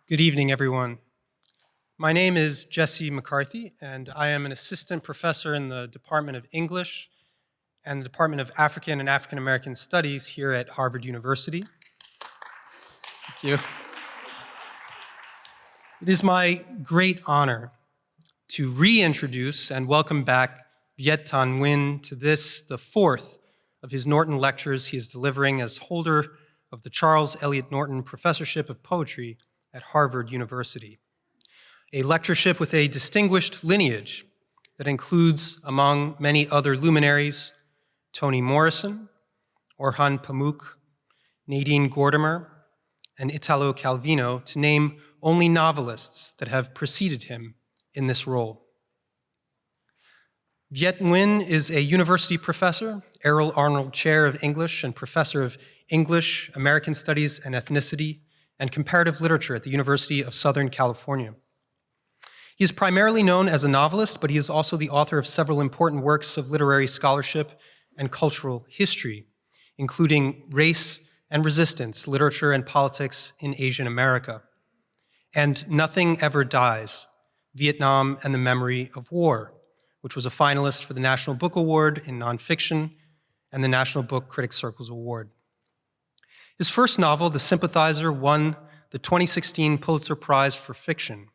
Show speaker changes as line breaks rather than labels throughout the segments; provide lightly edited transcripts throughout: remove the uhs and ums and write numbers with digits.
Good evening, everyone. My name is Jesse McCarthy, and I am an assistant professor in the Department of English and the Department of African and African American Studies here at Harvard University. Thank you. It is my great honor to reintroduce and welcome back Viet Thanh Nguyen to this, the fourth of his Norton lectures he is delivering as holder of the Charles Eliot Norton Professorship of Poetry at Harvard University. A lectureship with a distinguished lineage that includes, among many other luminaries, Toni Morrison, Orhan Pamuk, Nadine Gordimer, and Italo Calvino, to name only novelists that have preceded him in this role. Viet Nguyen is a university professor, Errol Arnold Chair of English, and professor of English, American Studies and Ethnicity, and Comparative Literature at the University of Southern California. He is primarily known as a novelist, but he is also the author of several important works of literary scholarship and cultural history, including Race and Resistance, Literature and Politics in Asian America, and Nothing Ever Dies, Vietnam and the Memory of War, which was a finalist for the National Book Award in Nonfiction and the National Book Critics Circles Award. His first novel, The Sympathizer, won the 2016 Pulitzer Prize for Fiction,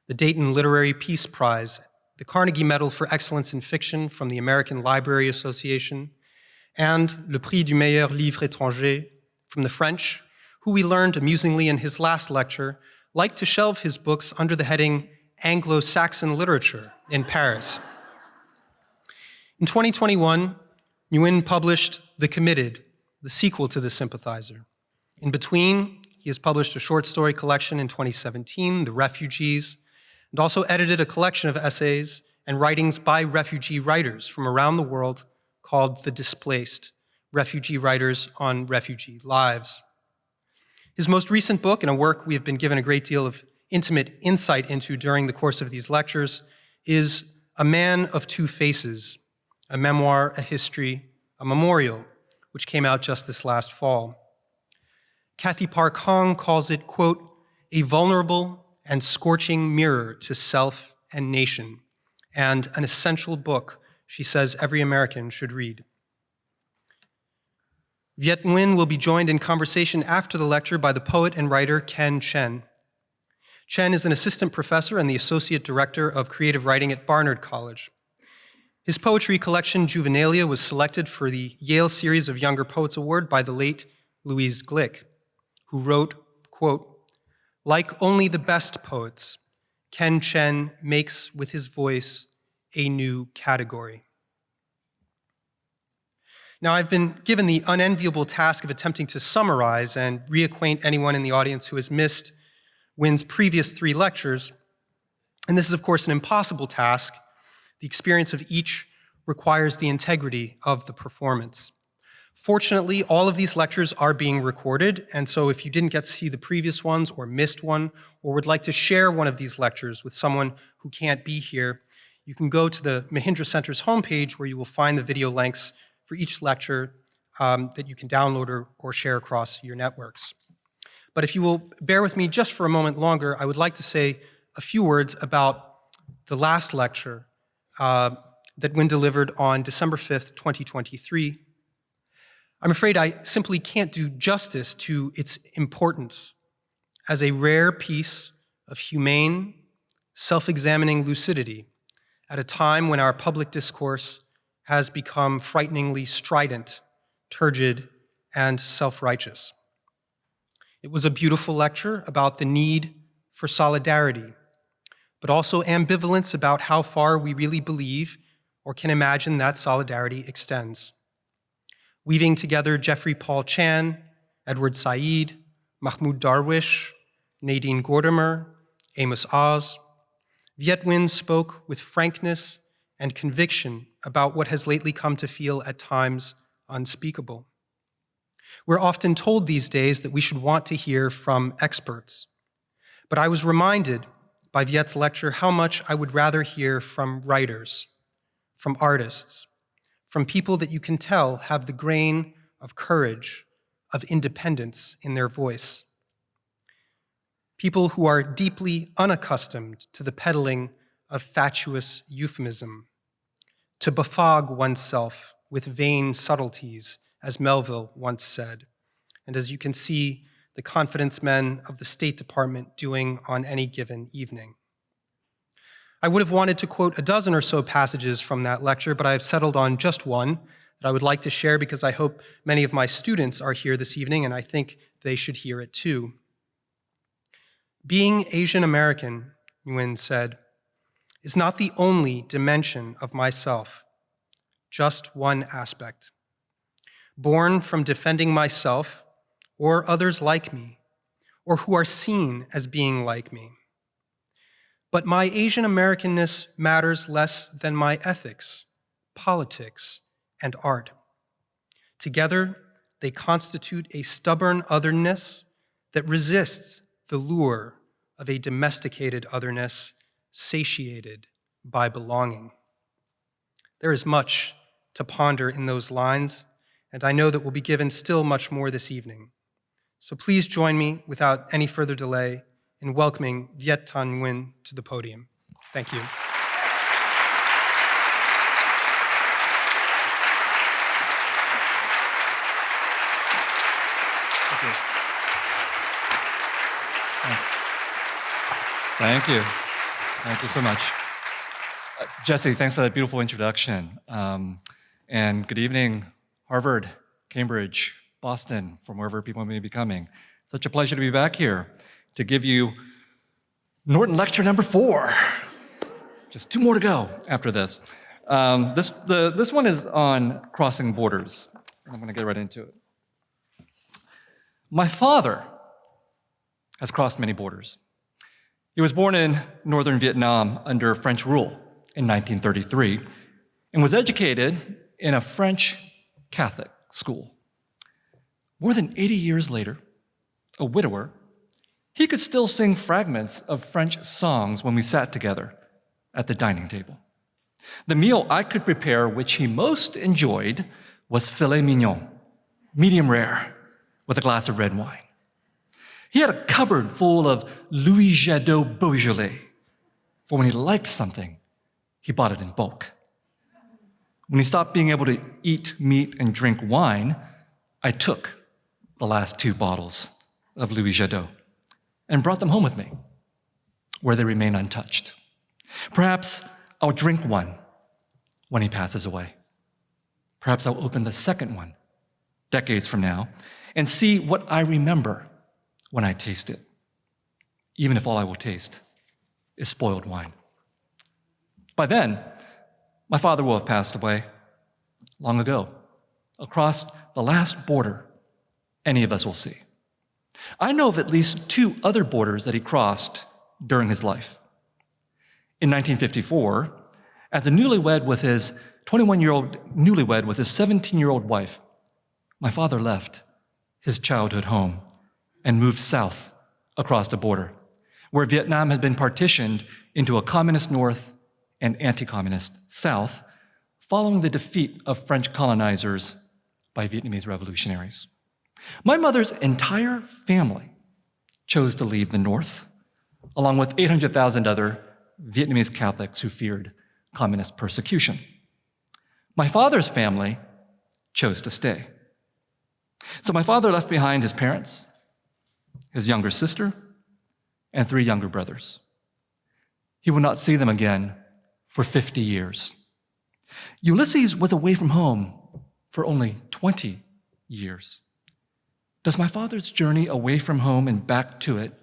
the Dayton Literary Peace Prize, the Carnegie Medal for Excellence in Fiction from the American Library Association, and Le Prix du Meilleur Livre Étranger from the French, who we learned amusingly in his last lecture, liked to shelve his books under the heading Anglo-Saxon Literature in Paris. In 2021, Nguyen published The Committed, the sequel to The Sympathizer. In between, he has published a short story collection in 2017, The Refugees, and also edited a collection of essays and writings by refugee writers from around the world called The Displaced, Refugee Writers on Refugee Lives. His most recent book, and a work we have been given a great deal of intimate insight into during the course of these lectures, is A Man of Two Faces, a memoir, a history, a memorial, which came out just this last fall. Kathy Park Hong calls it, quote, a vulnerable and scorching mirror to self and nation, and an essential book she says every American should read. Viet Nguyen will be joined in conversation after the lecture by the poet and writer Ken Chen. Chen is an assistant professor and the associate director of creative writing at Barnard College. His poetry collection, Juvenilia, was selected for the Yale Series of Younger Poets Award by the late Louise Glick, who wrote, quote, like only the best poets, Ken Chen makes with his voice a new category. Now, I've been given the unenviable task of attempting to summarize and reacquaint anyone in the audience who has missed Nguyen's previous three lectures, and this is, of course, an impossible task. The experience of each requires the integrity of the performance. Fortunately, all of these lectures are being recorded, and so if you didn't get to see the previous ones or missed one, or would like to share one of these lectures with someone who can't be here, you can go to the Mahindra Center's homepage where you will find the video links for each lecture that you can download or share across your networks. But if you will bear with me just for a moment longer, I would like to say a few words about the last lecture that Nguyen delivered on December 5th, 2023. I'm afraid I simply can't do justice to its importance as a rare piece of humane, self-examining lucidity at a time when our public discourse has become frighteningly strident, turgid, and self-righteous. It was a beautiful lecture about the need for solidarity, but also ambivalence about how far we really believe or can imagine that solidarity extends. Weaving together Jeffrey Paul Chan, Edward Said, Mahmoud Darwish, Nadine Gordimer, Amos Oz, Viet Nguyen spoke with frankness and conviction about what has lately come to feel at times unspeakable. We're often told these days that we should want to hear from experts, but I was reminded by Viet's lecture how much I would rather hear from writers, from artists, from people that you can tell have the grain of courage, of independence in their voice. people who are deeply unaccustomed to the peddling of fatuous euphemism, to befog oneself with vain subtleties, as Melville once said, and as you can see the confidence men of the State Department doing on any given evening. I would have wanted to quote a dozen or so passages from that lecture, but I have settled on just one that I would like to share because I hope many of my students are here this evening and I think they should hear it too. Being Asian American, Nguyen said, is not the only dimension of myself, just one aspect. Born from defending myself or others like me, or who are seen as being like me. But my Asian Americanness matters less than my ethics, politics, and art. Together, they constitute a stubborn otherness that resists the lure of a domesticated otherness satiated by belonging. There is much to ponder in those lines, and I know that we'll be given still much more this evening. So please join me without any further delay in welcoming Viet Thanh Nguyen to the podium. Thank you.
Thanks. Thank you. Thank you so much. Jesse, thanks for that beautiful introduction. And good evening, Harvard, Cambridge, Boston, from wherever people may be coming. Such a pleasure to be back here to give you Norton lecture number 4. Just 2 more to go after this. This one is on crossing borders. I'm going to get right into it. My father has crossed many borders. He was born in northern Vietnam under French rule in 1933 and was educated in a French Catholic school. More than 80 years later, a widower, he could still sing fragments of French songs when we sat together at the dining table. The meal I could prepare, which he most enjoyed, was filet mignon, medium rare, with a glass of red wine. He had a cupboard full of Louis Jadot Beaujolais, for when he liked something, he bought it in bulk. When he stopped being able to eat meat and drink wine, I took the last 2 bottles of Louis Jadot and brought them home with me, where they remain untouched. Perhaps I'll drink one when he passes away. Perhaps I'll open the second one decades from now and see what I remember when I taste it, even if all I will taste is spoiled wine. By then, my father will have passed away long ago, across the last border any of us will see. I know of at least 2 other borders that he crossed during his life. In 1954, as a newlywed with his 17-year-old wife, my father left his childhood home and moved south across the border, where Vietnam had been partitioned into a communist north and anti-communist south, following the defeat of French colonizers by Vietnamese revolutionaries. My mother's entire family chose to leave the north, along with 800,000 other Vietnamese Catholics who feared communist persecution. My father's family chose to stay. So my father left behind his parents, his younger sister, and 3 younger brothers. He would not see them again for 50 years. Ulysses was away from home for only 20 years. Does my father's journey away from home and back to it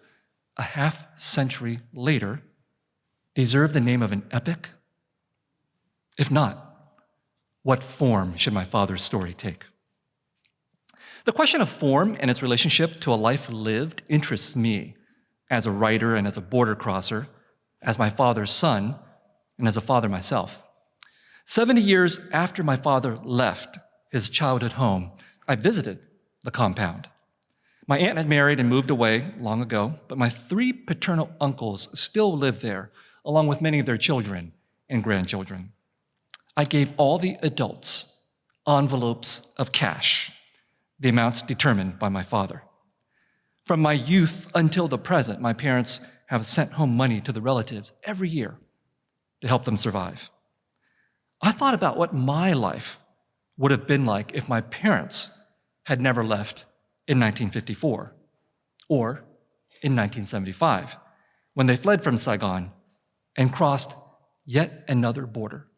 a half-century later deserve the name of an epic? If not, what form should my father's story take? The question of form and its relationship to a life lived interests me as a writer and as a border crosser, as my father's son, and as a father myself. 70 years after my father left his childhood home, I visited the compound. My aunt had married and moved away long ago, but my 3 paternal uncles still lived there, along with many of their children and grandchildren. I gave all the adults envelopes of cash, the amounts determined by my father. From my youth until the present, my parents have sent home money to the relatives every year to help them survive. I thought about what my life would have been like if my parents had never left in 1954 or in 1975, when they fled from Saigon and crossed yet another border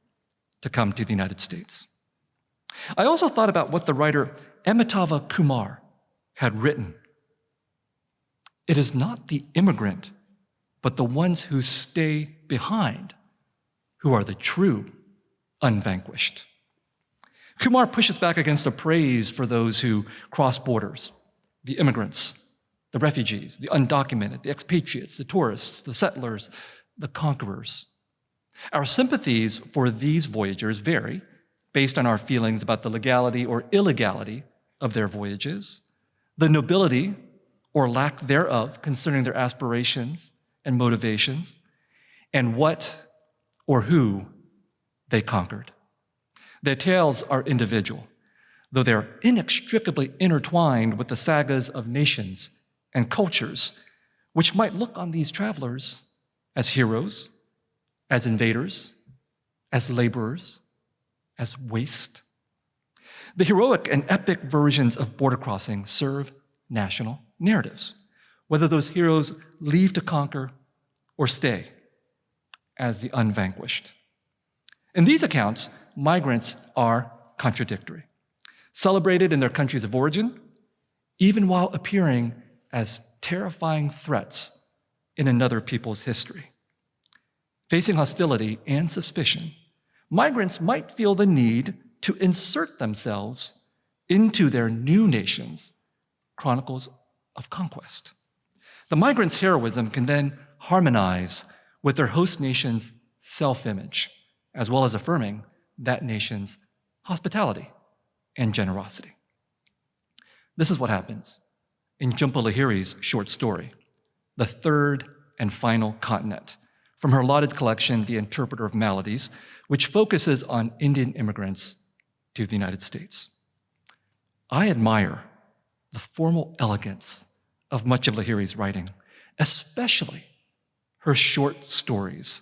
to come to the United States. I also thought about what the writer Amitabha Kumar had written. It is not the immigrant, but the ones who stay behind who are the true unvanquished. Kumar pushes back against the praise for those who cross borders, the immigrants, the refugees, the undocumented, the expatriates, the tourists, the settlers, the conquerors. Our sympathies for these voyagers vary based on our feelings about the legality or illegality of their voyages, the nobility or lack thereof concerning their aspirations and motivations, and what or who they conquered. Their tales are individual, though they're inextricably intertwined with the sagas of nations and cultures, which might look on these travelers as heroes, as invaders, as laborers, as waste. The heroic and epic versions of border crossing serve national narratives, whether those heroes leave to conquer or stay as the unvanquished. In these accounts, migrants are contradictory, celebrated in their countries of origin, even while appearing as terrifying threats in another people's history. Facing hostility and suspicion, migrants might feel the need to insert themselves into their new nation's chronicles of conquest. The migrants' heroism can then harmonize with their host nation's self-image, as well as affirming that nation's hospitality and generosity. This is what happens in Jhumpa Lahiri's short story, The Third and Final Continent, from her lauded collection, The Interpreter of Maladies, which focuses on Indian immigrants to the United States. I admire the formal elegance of much of Lahiri's writing, especially her short stories,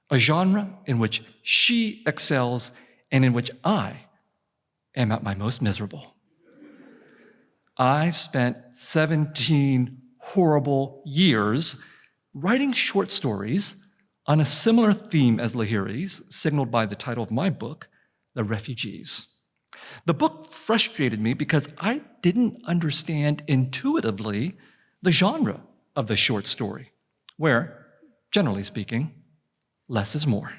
a genre in which she excels and in which I am at my most miserable. I spent 17 horrible years writing short stories on a similar theme as Lahiri's, signaled by the title of my book, The Refugees. The book frustrated me because I didn't understand intuitively the genre of the short story, where, generally speaking, less is more.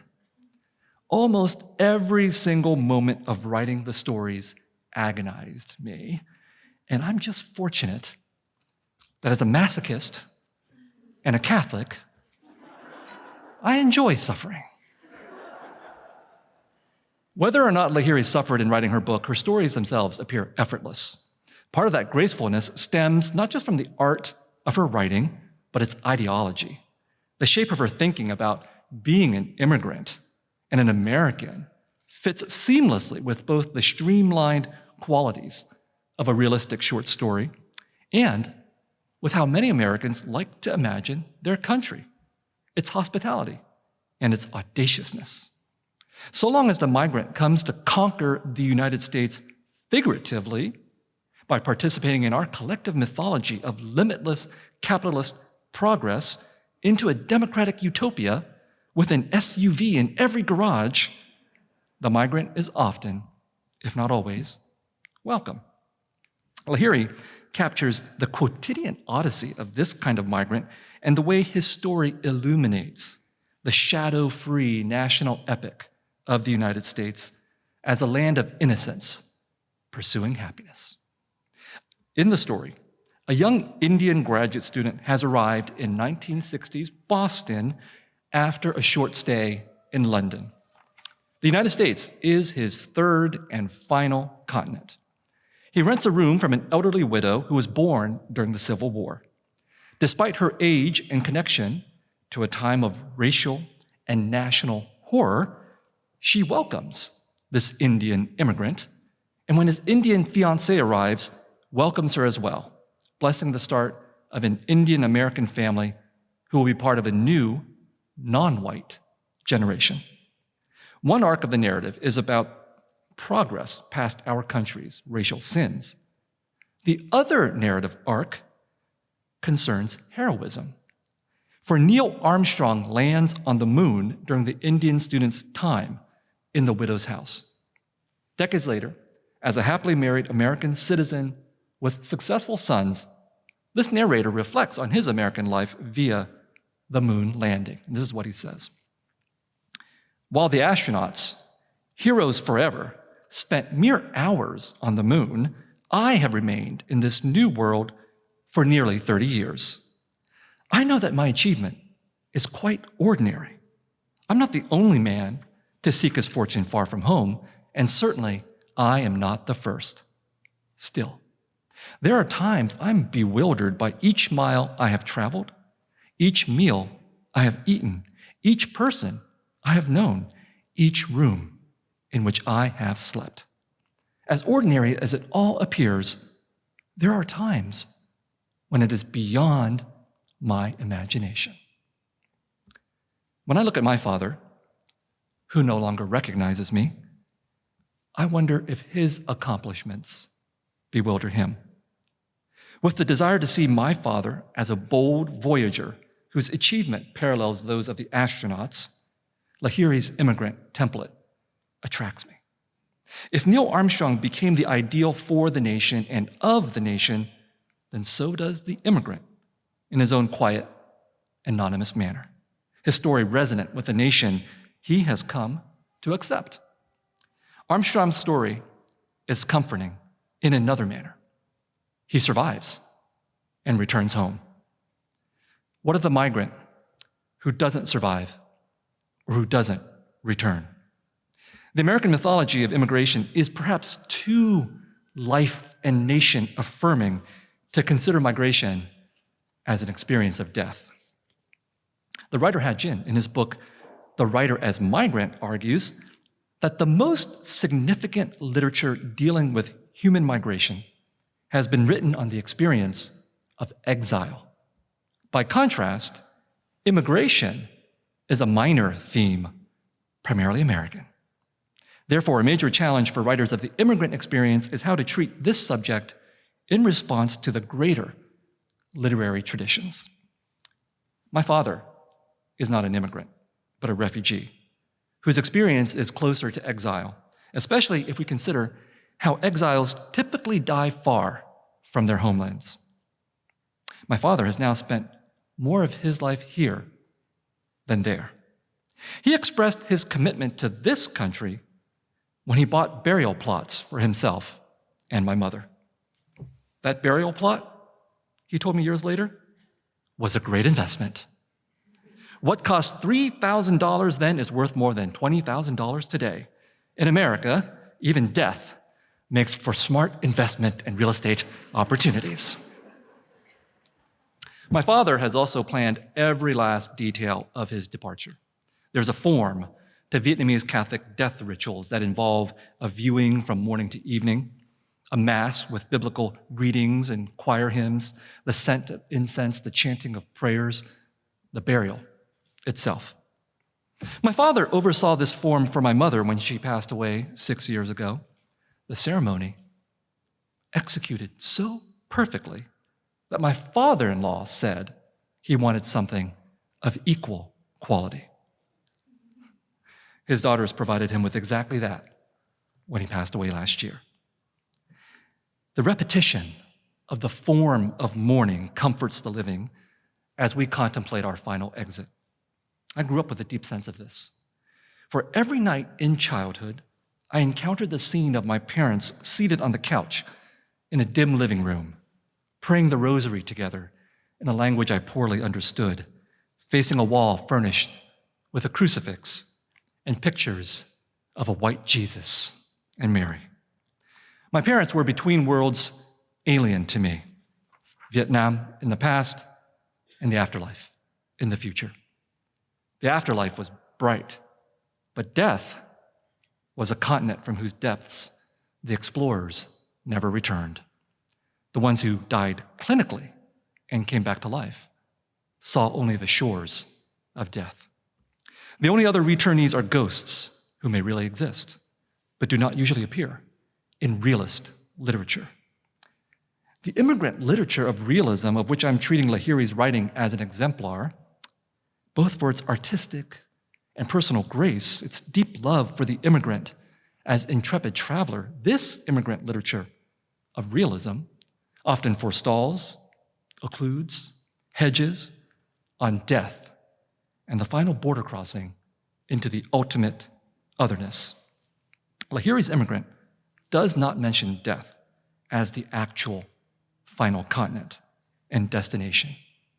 Almost every single moment of writing the stories agonized me, and I'm just fortunate that as a masochist and a Catholic, I enjoy suffering. Whether or not Lahiri suffered in writing her book, her stories themselves appear effortless. Part of that gracefulness stems not just from the art of her writing, but its ideology. The shape of her thinking about being an immigrant and an American fits seamlessly with both the streamlined qualities of a realistic short story and with how many Americans like to imagine their country, its hospitality, and its audaciousness. So long as the migrant comes to conquer the United States figuratively by participating in our collective mythology of limitless capitalist progress into a democratic utopia with an SUV in every garage, the migrant is often, if not always, welcome. Lahiri captures the quotidian odyssey of this kind of migrant and the way his story illuminates the shadow-free national epic of the United States as a land of innocence pursuing happiness. In the story, a young Indian graduate student has arrived in 1960s Boston after a short stay in London. The United States is his third and final continent. He rents a room from an elderly widow who was born during the Civil War. Despite her age and connection to a time of racial and national horror, she welcomes this Indian immigrant, and when his Indian fiancé arrives, welcomes her as well, blessing the start of an Indian American family who will be part of a new, non-white generation. One arc of the narrative is about progress past our country's racial sins. The other narrative arc concerns heroism. For Neil Armstrong lands on the moon during the Indian student's time in the widow's house. Decades later, as a happily married American citizen with successful sons, this narrator reflects on his American life via the moon landing. And this is what he says. While the astronauts, heroes forever, spent mere hours on the moon, I have remained in this new world for nearly 30 years. I know that my achievement is quite ordinary. I'm not the only man to seek his fortune far from home, and certainly I am not the first. Still, there are times I'm bewildered by each mile I have traveled, each meal I have eaten, each person I have known, each room in which I have slept. As ordinary as it all appears, there are times when it is beyond my imagination. When I look at my father, who no longer recognizes me, I wonder if his accomplishments bewilder him. With the desire to see my father as a bold voyager whose achievement parallels those of the astronauts, Lahiri's immigrant template attracts me. If Neil Armstrong became the ideal for the nation and of the nation, then so does the immigrant in his own quiet, anonymous manner. His story resonant with the nation he has come to accept. Armstrong's story is comforting in another manner. He survives and returns home. What of the migrant who doesn't survive or who doesn't return? The American mythology of immigration is perhaps too life and nation affirming to consider migration as an experience of death. The writer Ha Jin, in his book, The Writer as Migrant, argues that the most significant literature dealing with human migration has been written on the experience of exile. By contrast, immigration is a minor theme, primarily American. Therefore, a major challenge for writers of the immigrant experience is how to treat this subject in response to the greater literary traditions. My father is not an immigrant, but a refugee, whose experience is closer to exile, especially if we consider how exiles typically die far from their homelands. My father has now spent more of his life here than there. He expressed his commitment to this country when he bought burial plots for himself and my mother. That burial plot, he told me years later, was a great investment. What cost $3,000 then is worth more than $20,000 today. In America, even death makes for smart investment in real estate opportunities. My father has also planned every last detail of his departure. There's a form to Vietnamese Catholic death rituals that involve a viewing from morning to evening, a mass with biblical readings and choir hymns, the scent of incense, the chanting of prayers, the burial itself. My father oversaw this form for my mother when she passed away 6 years ago. The ceremony executed so perfectly that my father-in-law said he wanted something of equal quality. His daughters provided him with exactly that when he passed away last year. The repetition of the form of mourning comforts the living as we contemplate our final exit. I grew up with a deep sense of this. For every night in childhood, I encountered the scene of my parents seated on the couch in a dim living room, praying the rosary together in a language I poorly understood, facing a wall furnished with a crucifix and pictures of a white Jesus and Mary. My parents were between worlds alien to me, Vietnam in the past and the afterlife in the future. The afterlife was bright, but death was a continent from whose depths the explorers never returned. The ones who died clinically and came back to life, saw only the shores of death. The only other returnees are ghosts who may really exist, but do not usually appear in realist literature. The immigrant literature of realism, of which I'm treating Lahiri's writing as an exemplar, both for its artistic and personal grace, its deep love for the immigrant as intrepid traveler, this immigrant literature of realism often forestalls, occludes, hedges on death and the final border crossing into the ultimate otherness. Lahiri's immigrant does not mention death as the actual final continent and destination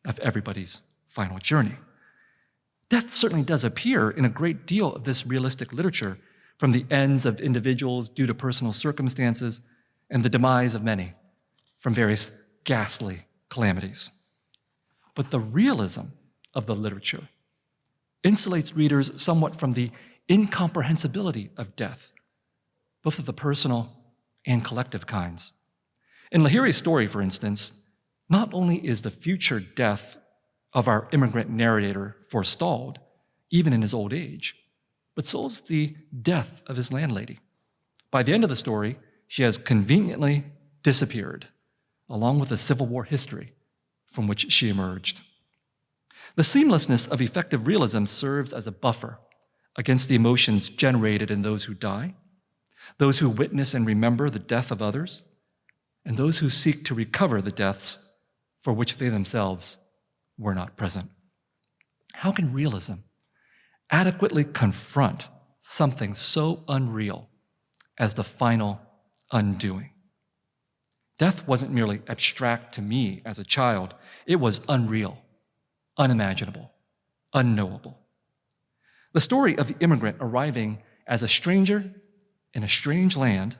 of everybody's final journey. Death certainly does appear in a great deal of this realistic literature, from the ends of individuals due to personal circumstances and the demise of many from various ghastly calamities. But the realism of the literature insulates readers somewhat from the incomprehensibility of death, both of the personal and collective kinds. In Lahiri's story, for instance, not only is the future death of our immigrant narrator forestalled, even in his old age, but so is the death of his landlady. By the end of the story, she has conveniently disappeared, along with the Civil War history from which she emerged. The seamlessness of effective realism serves as a buffer against the emotions generated in those who die, those who witness and remember the death of others, and those who seek to recover the deaths for which they themselves were not present. How can realism adequately confront something so unreal as the final undoing? Death wasn't merely abstract to me as a child, it was unreal, unimaginable, unknowable. The story of the immigrant arriving as a stranger in a strange land,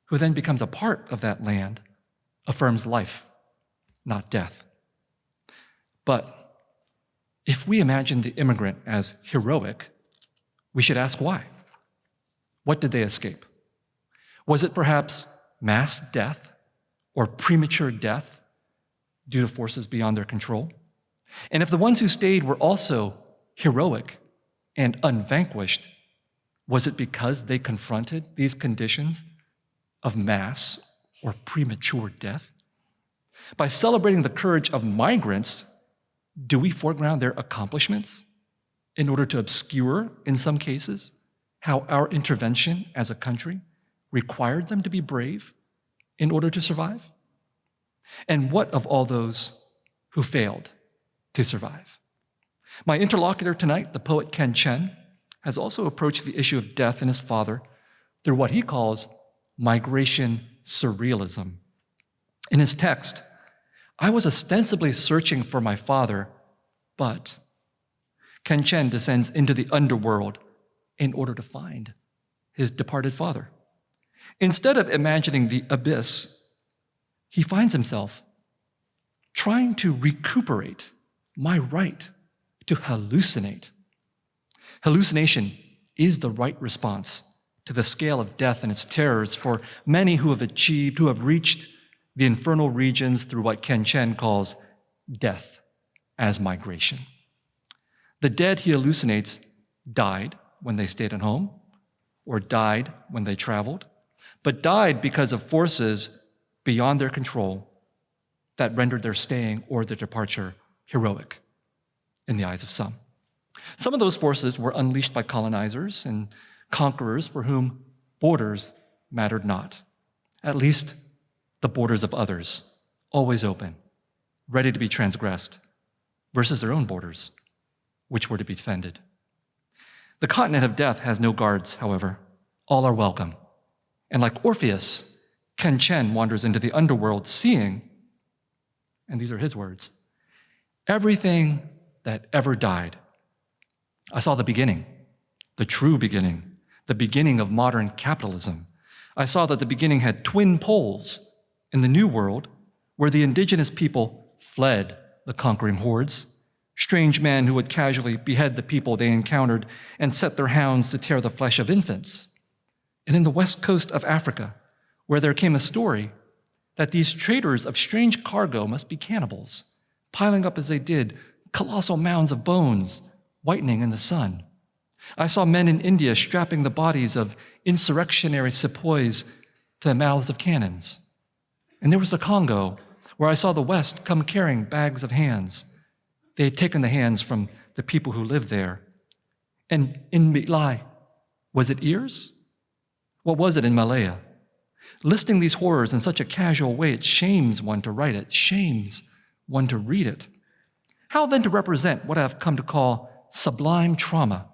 who then becomes a part of that land, affirms life, not death. But if we imagine the immigrant as heroic, we should ask why. What did they escape? Was it perhaps mass death or premature death due to forces beyond their control? And if the ones who stayed were also heroic and unvanquished, was it because they confronted these conditions of mass or premature death? By celebrating the courage of migrants, do we foreground their accomplishments in order to obscure, in some cases, how our intervention as a country required them to be brave in order to survive? And what of all those who failed to survive? My interlocutor tonight, the poet Ken Chen, has also approached the issue of death and his father through what he calls migration surrealism. In his text, I was ostensibly searching for my father, but Ken Chen descends into the underworld in order to find his departed father. Instead of imagining the abyss, he finds himself trying to recuperate my right to hallucinate. Hallucination is the right response to the scale of death and its terrors for many who have reached the infernal regions through what Ken Chen calls death as migration. The dead he hallucinates died when they stayed at home, or died when they traveled, but died because of forces beyond their control that rendered their staying or their departure heroic in the eyes of some. Some of those forces were unleashed by colonizers and conquerors for whom borders mattered not, at least the borders of others, always open, ready to be transgressed, versus their own borders, which were to be defended. The continent of death has no guards, however. All are welcome. And like Orpheus, Ken Chen wanders into the underworld seeing, and these are his words, everything that ever died. I saw the beginning, the true beginning, the beginning of modern capitalism. I saw that the beginning had twin poles in the New World, where the indigenous people fled the conquering hordes, strange men who would casually behead the people they encountered and set their hounds to tear the flesh of infants. And in the west coast of Africa, where there came a story that these traders of strange cargo must be cannibals, piling up as they did colossal mounds of bones, whitening in the sun. I saw men in India strapping the bodies of insurrectionary sepoys to the mouths of cannons. And there was the Congo, where I saw the West come carrying bags of hands. They had taken the hands from the people who lived there. And in Mitlai, was it ears? What was it in Malaya? Listing these horrors in such a casual way, it shames one to write it, shames one to read it. How then to represent what I've come to call sublime trauma,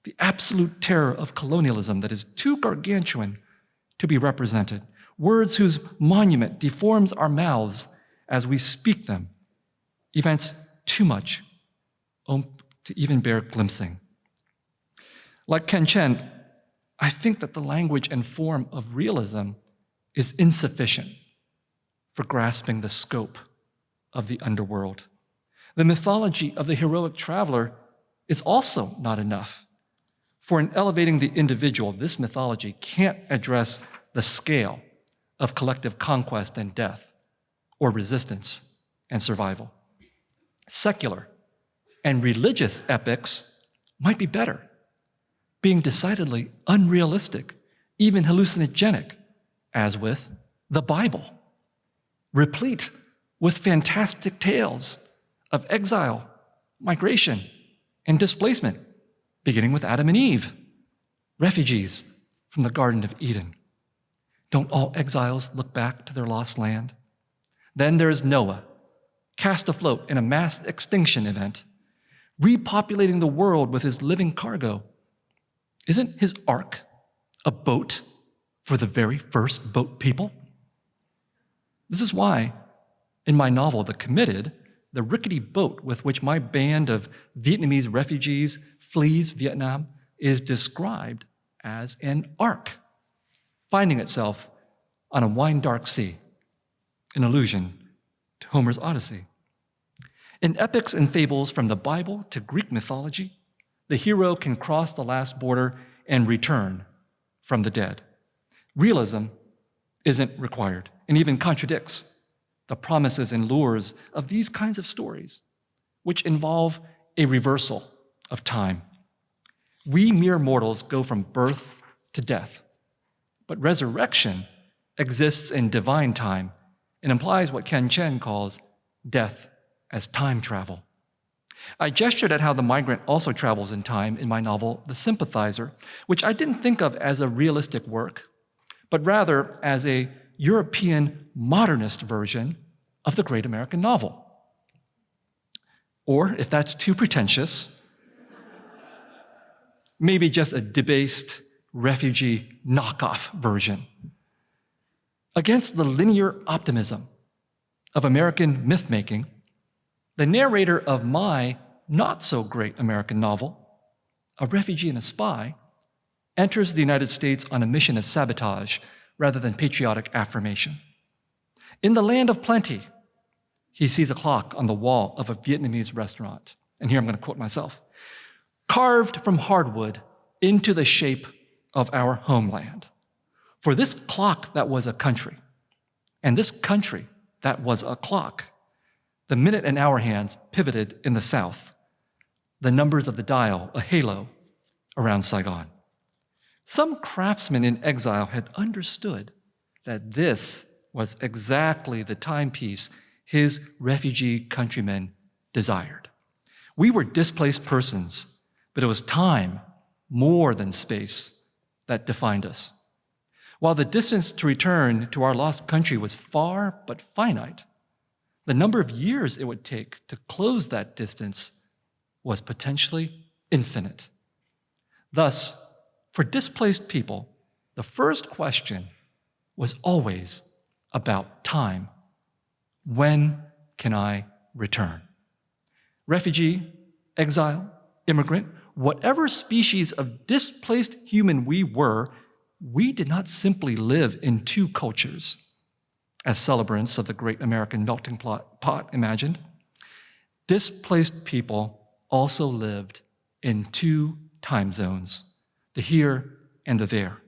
the absolute terror of colonialism that is too gargantuan to be represented, words whose monument deforms our mouths as we speak them, events too much to even bear glimpsing. Like Ken Chen, I think that the language and form of realism is insufficient for grasping the scope of the underworld. The mythology of the heroic traveler is also not enough. For in elevating the individual, this mythology can't address the scale of collective conquest and death, or resistance and survival. Secular and religious epics might be better, being decidedly unrealistic, even hallucinogenic, as with the Bible, replete with fantastic tales of exile, migration, and displacement, beginning with Adam and Eve, refugees from the Garden of Eden. Don't all exiles look back to their lost land? Then there is Noah, cast afloat in a mass extinction event, repopulating the world with his living cargo. Isn't his ark a boat for the very first boat people? This is why, in my novel, The Committed, the rickety boat with which my band of Vietnamese refugees flees Vietnam is described as an ark, finding itself on a wine-dark sea, an allusion to Homer's Odyssey. In epics and fables from the Bible to Greek mythology, the hero can cross the last border and return from the dead. Realism isn't required and even contradicts the promises and lures of these kinds of stories, which involve a reversal of time. We mere mortals go from birth to death, but resurrection exists in divine time and implies what Ken Chen calls death as time travel. I gestured at how the migrant also travels in time in my novel, The Sympathizer, which I didn't think of as a realistic work, but rather as a European modernist version of the great American novel. Or, if that's too pretentious, maybe just a debased refugee knockoff version. Against the linear optimism of American myth-making, the narrator of my not-so-great American novel, a refugee and a spy, enters the United States on a mission of sabotage rather than patriotic affirmation. In the land of plenty, he sees a clock on the wall of a Vietnamese restaurant, and here I'm going to quote myself, carved from hardwood into the shape of our homeland. For this clock that was a country, and this country that was a clock, the minute and hour hands pivoted in the south, the numbers of the dial a halo around Saigon. Some craftsman in exile had understood that this was exactly the timepiece his refugee countrymen desired. We were displaced persons, but it was time more than space that defined us. While the distance to return to our lost country was far but finite, the number of years it would take to close that distance was potentially infinite. Thus, for displaced people, the first question was always about time. When can I return? Refugee, exile, immigrant, whatever species of displaced human we were, we did not simply live in two cultures, as celebrants of the great American melting pot imagined. Displaced people also lived in two time zones, the here and the there,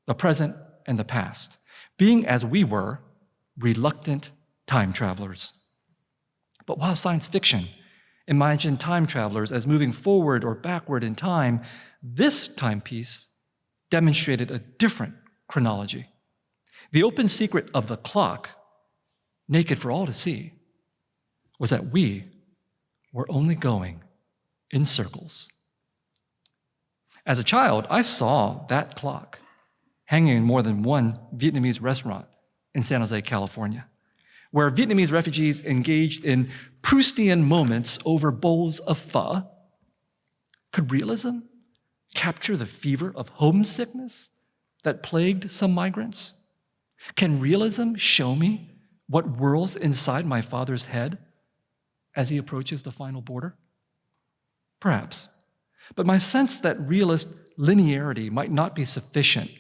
the present and the past. Being as we were, reluctant time travelers. But while science fiction imagined time travelers as moving forward or backward in time, this timepiece demonstrated a different chronology. The open secret of the clock, naked for all to see, was that we were only going in circles. As a child, I saw that clock hanging in more than one Vietnamese restaurant in San Jose, California, where Vietnamese refugees engaged in Proustian moments over bowls of pho. Could realism capture the fever of homesickness that plagued some migrants? Can realism show me what whirls inside my father's head as he approaches the final border? Perhaps. But my sense that realist linearity might not be sufficient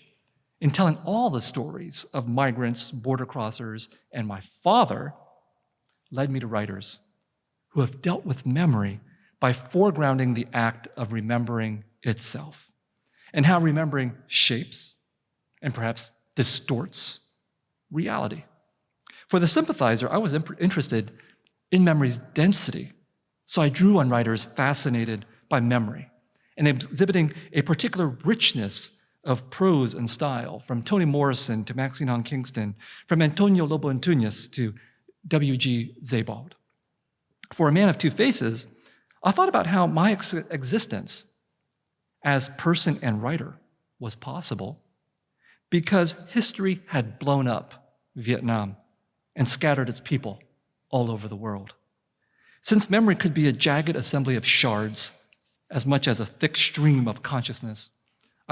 in telling all the stories of migrants, border crossers, and my father led me to writers who have dealt with memory by foregrounding the act of remembering itself and how remembering shapes and perhaps distorts reality. For the sympathizer, I was interested in memory's density, so I drew on writers fascinated by memory and exhibiting a particular richness of prose and style, from Toni Morrison to Maxine Kingston, from Antonio Lobo Antunes to W.G. Sebald. For A Man of Two Faces, I thought about how my existence as person and writer was possible because history had blown up Vietnam and scattered its people all over the world. Since memory could be a jagged assembly of shards as much as a thick stream of consciousness,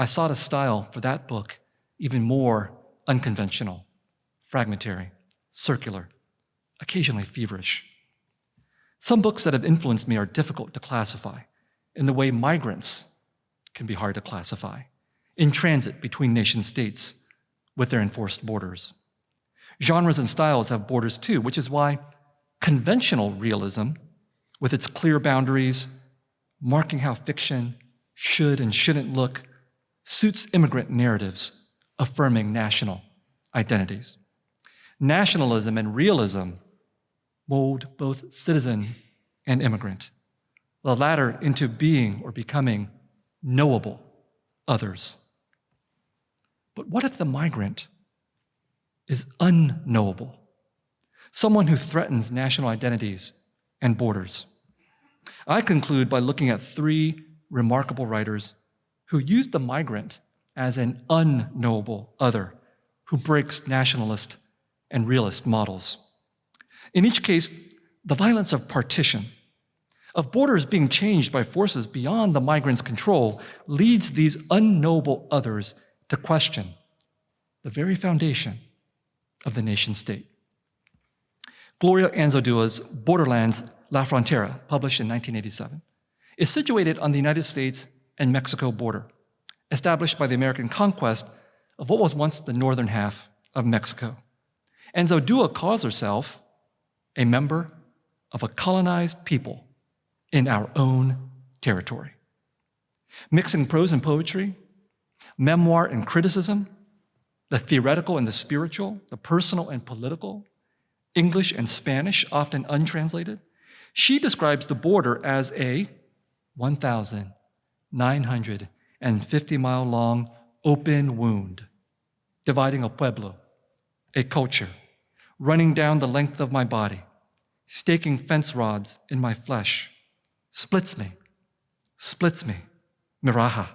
I sought a style for that book even more unconventional, fragmentary, circular, occasionally feverish. Some books that have influenced me are difficult to classify in the way migrants can be hard to classify, in transit between nation states with their enforced borders. Genres and styles have borders too, which is why conventional realism, with its clear boundaries, marking how fiction should and shouldn't look, suits immigrant narratives affirming national identities. Nationalism and realism mold both citizen and immigrant, the latter into being or becoming knowable others. But what if the migrant is unknowable, someone who threatens national identities and borders? I conclude by looking at three remarkable writers who used the migrant as an unknowable other who breaks nationalist and realist models. In each case, the violence of partition, of borders being changed by forces beyond the migrant's control, leads these unknowable others to question the very foundation of the nation state. Gloria Anzaldua's Borderlands La Frontera, published in 1987, is situated on the United States and Mexico border, established by the American conquest of what was once the northern half of Mexico. Anzaldua calls herself a member of a colonized people in our own territory. Mixing prose and poetry, memoir and criticism, the theoretical and the spiritual, the personal and political, English and Spanish, often untranslated, she describes the border as a 1,950-mile-long open wound, dividing a pueblo, a culture, running down the length of my body, staking fence rods in my flesh, splits me, miraja,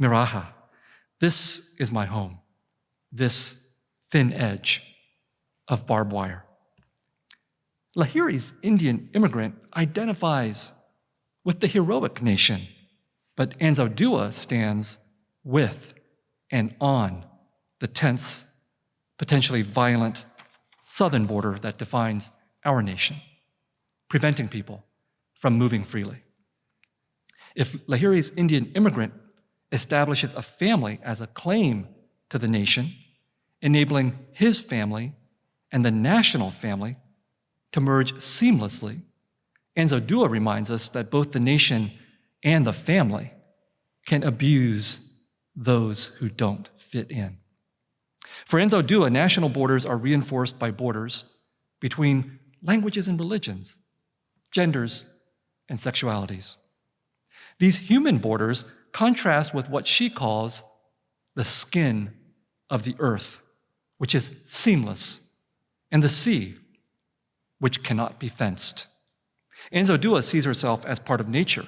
miraja. This is my home, this thin edge of barbed wire. Lahiri's Indian immigrant identifies with the heroic nation, but Anzaldua stands with and on the tense, potentially violent southern border that defines our nation, preventing people from moving freely. If Lahiri's Indian immigrant establishes a family as a claim to the nation, enabling his family and the national family to merge seamlessly, Anzaldua reminds us that both the nation and the family can abuse those who don't fit in. For Enzo Dua, national borders are reinforced by borders between languages and religions, genders and sexualities. These human borders contrast with what she calls the skin of the earth, which is seamless, and the sea, which cannot be fenced. Enzo Dua sees herself as part of nature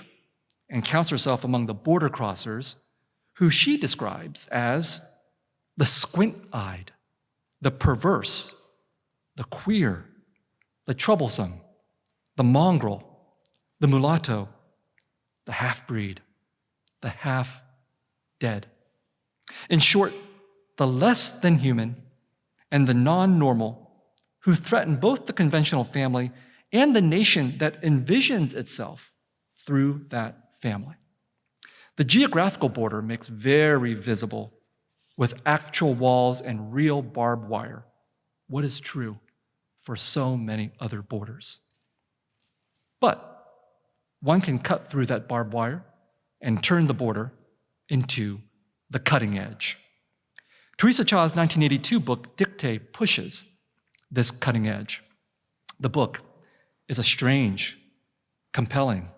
and counts herself among the border crossers who she describes as the squint-eyed, the perverse, the queer, the troublesome, the mongrel, the mulatto, the half-breed, the half-dead. In short, the less than human and the non-normal who threaten both the conventional family and the nation that envisions itself through that family. The geographical border makes very visible, with actual walls and real barbed wire, what is true for so many other borders. But one can cut through that barbed wire and turn the border into the cutting edge. Teresa Cha's 1982 book, Dictate, pushes this cutting edge. The book is a strange, compelling,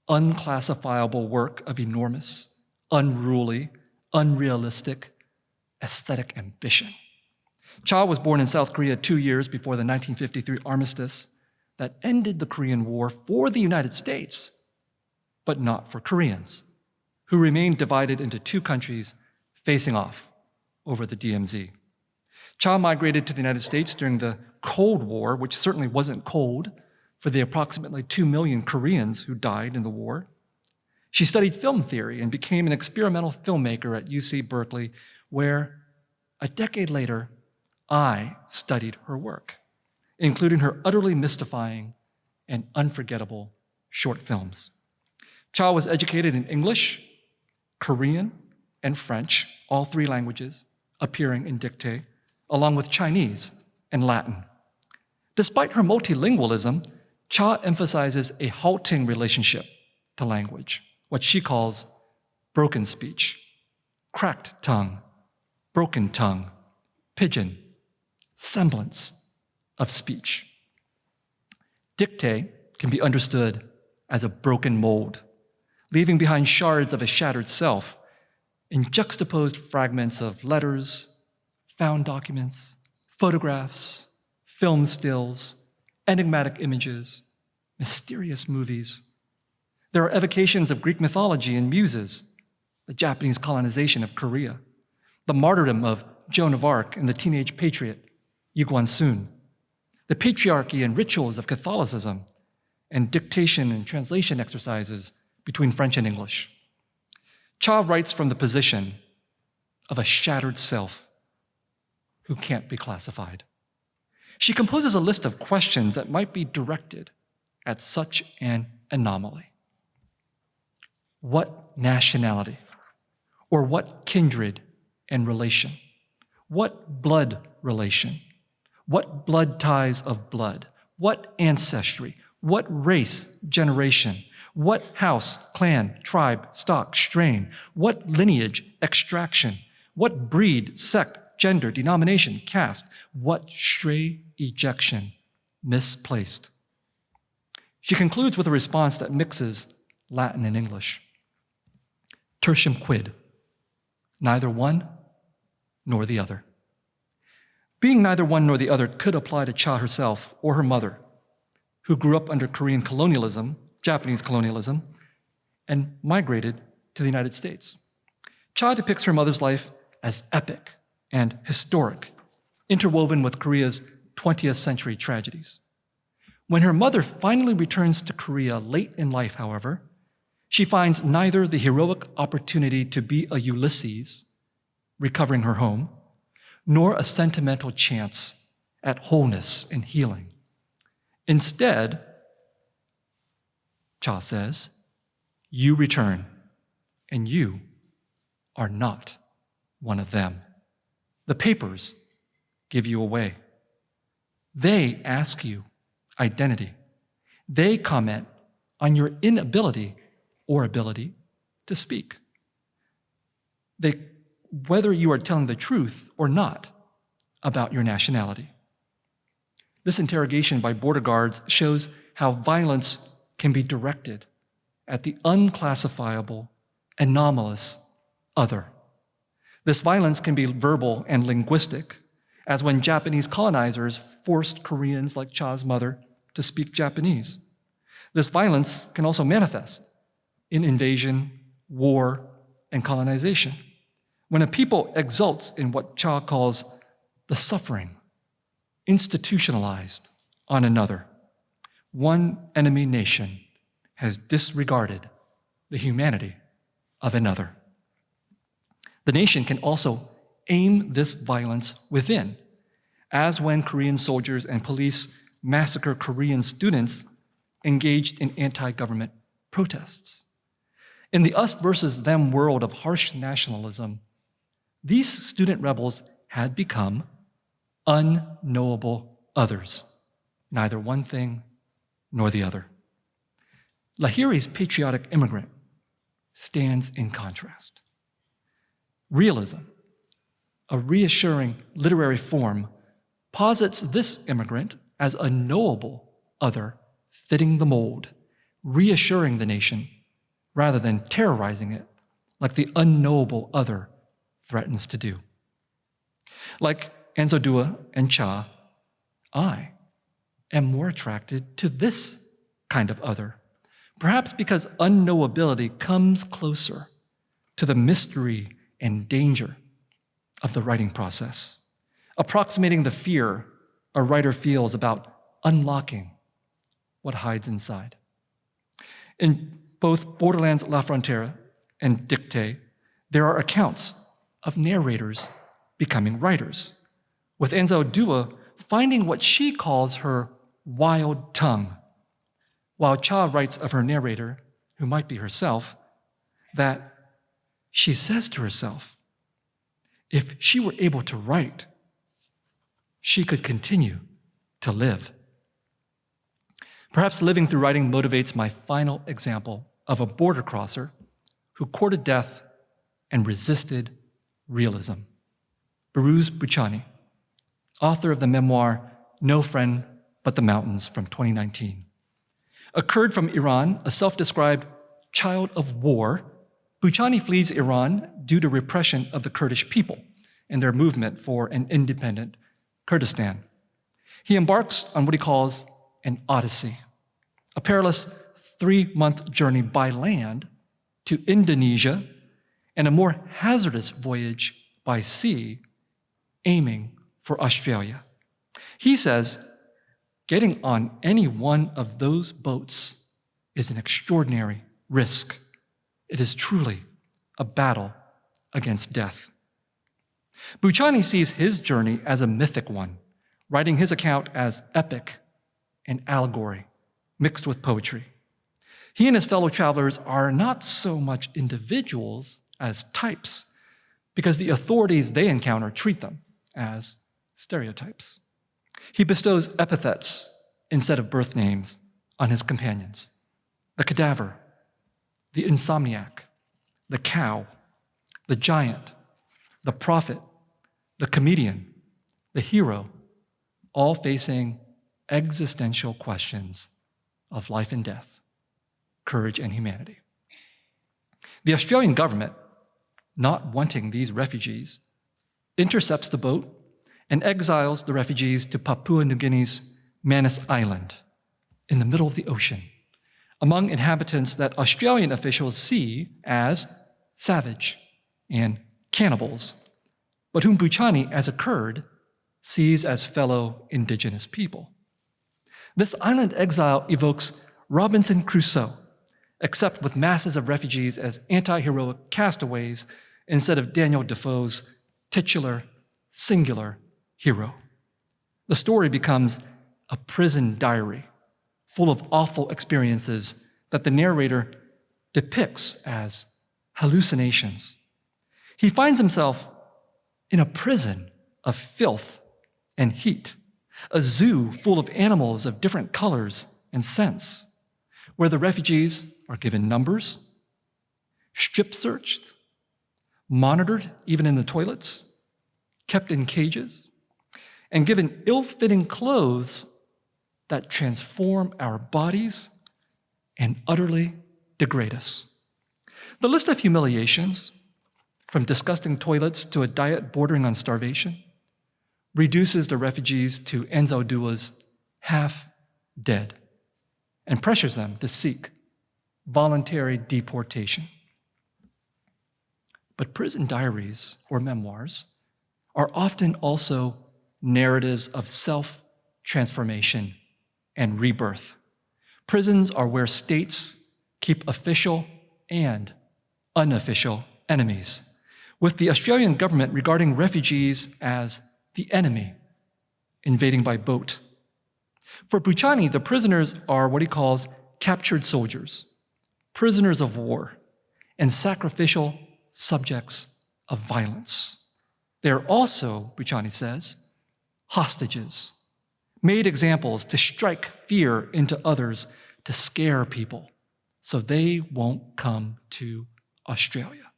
unclassifiable work of enormous, unruly, unrealistic, aesthetic ambition. Cha was born in South Korea 2 years before the 1953 armistice that ended the Korean War for the United States, but not for Koreans, who remained divided into two countries facing off over the DMZ. Cha migrated to the United States during the Cold War, which certainly wasn't cold for the approximately 2 million Koreans who died in the war. She studied film theory and became an experimental filmmaker at UC Berkeley, where a decade later, I studied her work, including her utterly mystifying and unforgettable short films. Cha was educated in English, Korean, and French, all three languages, appearing in Dictate, along with Chinese and Latin. Despite her multilingualism, Cha emphasizes a halting relationship to language, what she calls broken speech, cracked tongue, broken tongue, pidgin, semblance of speech. Dictate can be understood as a broken mold, leaving behind shards of a shattered self in juxtaposed fragments of letters, found documents, photographs, film stills, enigmatic images, mysterious movies. There are evocations of Greek mythology and muses, the Japanese colonization of Korea, the martyrdom of Joan of Arc and the teenage patriot, Yu Guan-sun, the patriarchy and rituals of Catholicism, and dictation and translation exercises between French and English. Cha writes from the position of a shattered self who can't be classified. She composes a list of questions that might be directed at such an anomaly. What nationality, or what kindred and relation? What blood relation? What blood ties of blood? What ancestry? What race, generation? What house, clan, tribe, stock, strain? What lineage, extraction? What breed, sect, gender, denomination, caste? What stray ejection, misplaced? She concludes with a response that mixes Latin and English. Tertium quid, neither one nor the other. Being neither one nor the other could apply to Cha herself or her mother, who grew up under Korean colonialism, Japanese colonialism, and migrated to the United States. Cha depicts her mother's life as epic and historic, interwoven with Korea's 20th century tragedies. When her mother finally returns to Korea late in life, however, she finds neither the heroic opportunity to be a Ulysses, recovering her home, nor a sentimental chance at wholeness and healing. Instead, Cha says, you return, and you are not one of them. The papers give you away. They ask you identity. They comment on your inability or ability to speak. They whether you are telling the truth or not about your nationality. This interrogation by border guards shows how violence can be directed at the unclassifiable, anomalous other. This violence can be verbal and linguistic, as when Japanese colonizers forced Koreans like Cha's mother to speak Japanese. This violence can also manifest in invasion, war, and colonization. When a people exults in what Cha calls the suffering institutionalized on another, one enemy nation has disregarded the humanity of another. The nation can also aim this violence within, as when Korean soldiers and police massacre Korean students engaged in anti-government protests. In the us versus them world of harsh nationalism, these student rebels had become unknowable others, neither one thing nor the other. Lahiri's patriotic immigrant stands in contrast. Realism, a reassuring literary form, posits this immigrant as a knowable other fitting the mold, reassuring the nation rather than terrorizing it like the unknowable other threatens to do. Like Enzo Dua and Cha, I am more attracted to this kind of other, perhaps because unknowability comes closer to the mystery and danger of the writing process, approximating the fear a writer feels about unlocking what hides inside. In both Borderlands La Frontera and Dictée, there are accounts of narrators becoming writers, with Enzo Dua finding what she calls her wild tongue, while Cha writes of her narrator, who might be herself, that she says to herself, if she were able to write, she could continue to live. Perhaps living through writing motivates my final example of a border crosser who courted death and resisted realism. Behrouz Boochani, author of the memoir No Friend But the Mountains from 2019. A Kurd from Iran, a self-described child of war, Boochani flees Iran due to repression of the Kurdish people and their movement for an independent Kurdistan. He embarks on what he calls an odyssey, a perilous 3-month journey by land to Indonesia and a more hazardous voyage by sea, aiming for Australia. He says, getting on any one of those boats is an extraordinary risk. It is truly a battle against death. Boochani sees his journey as a mythic one, writing his account as epic and allegory mixed with poetry. He and his fellow travelers are not so much individuals as types, because the authorities they encounter treat them as stereotypes. He bestows epithets instead of birth names on his companions: the cadaver, the insomniac, the cow, the giant, the prophet, the comedian, the hero, all facing existential questions of life and death, courage and humanity. The Australian government, not wanting these refugees, intercepts the boat and exiles the refugees to Papua New Guinea's Manus Island in the middle of the ocean, among inhabitants that Australian officials see as savage and cannibals, but whom Boochani, as a Kurd, sees as fellow indigenous people. This island exile evokes Robinson Crusoe, except with masses of refugees as anti-heroic castaways instead of Daniel Defoe's titular, singular hero. The story becomes a prison diary full of awful experiences that the narrator depicts as hallucinations. He finds himself in a prison of filth and heat, a zoo full of animals of different colors and scents, where the refugees are given numbers, strip searched, monitored even in the toilets, kept in cages, and given ill-fitting clothes that transform our bodies and utterly degrade us. The list of humiliations, from disgusting toilets to a diet bordering on starvation, reduces the refugees to Enzo Dua's half dead and pressures them to seek voluntary deportation. But prison diaries or memoirs are often also narratives of self-transformation and rebirth. Prisons are where states keep official and unofficial enemies, with the Australian government regarding refugees as the enemy invading by boat. For Buchani, the prisoners are what he calls captured soldiers, prisoners of war, and sacrificial subjects of violence. They are also, Buchani says, hostages, made examples to strike fear into others, to scare people so they won't come to Australia.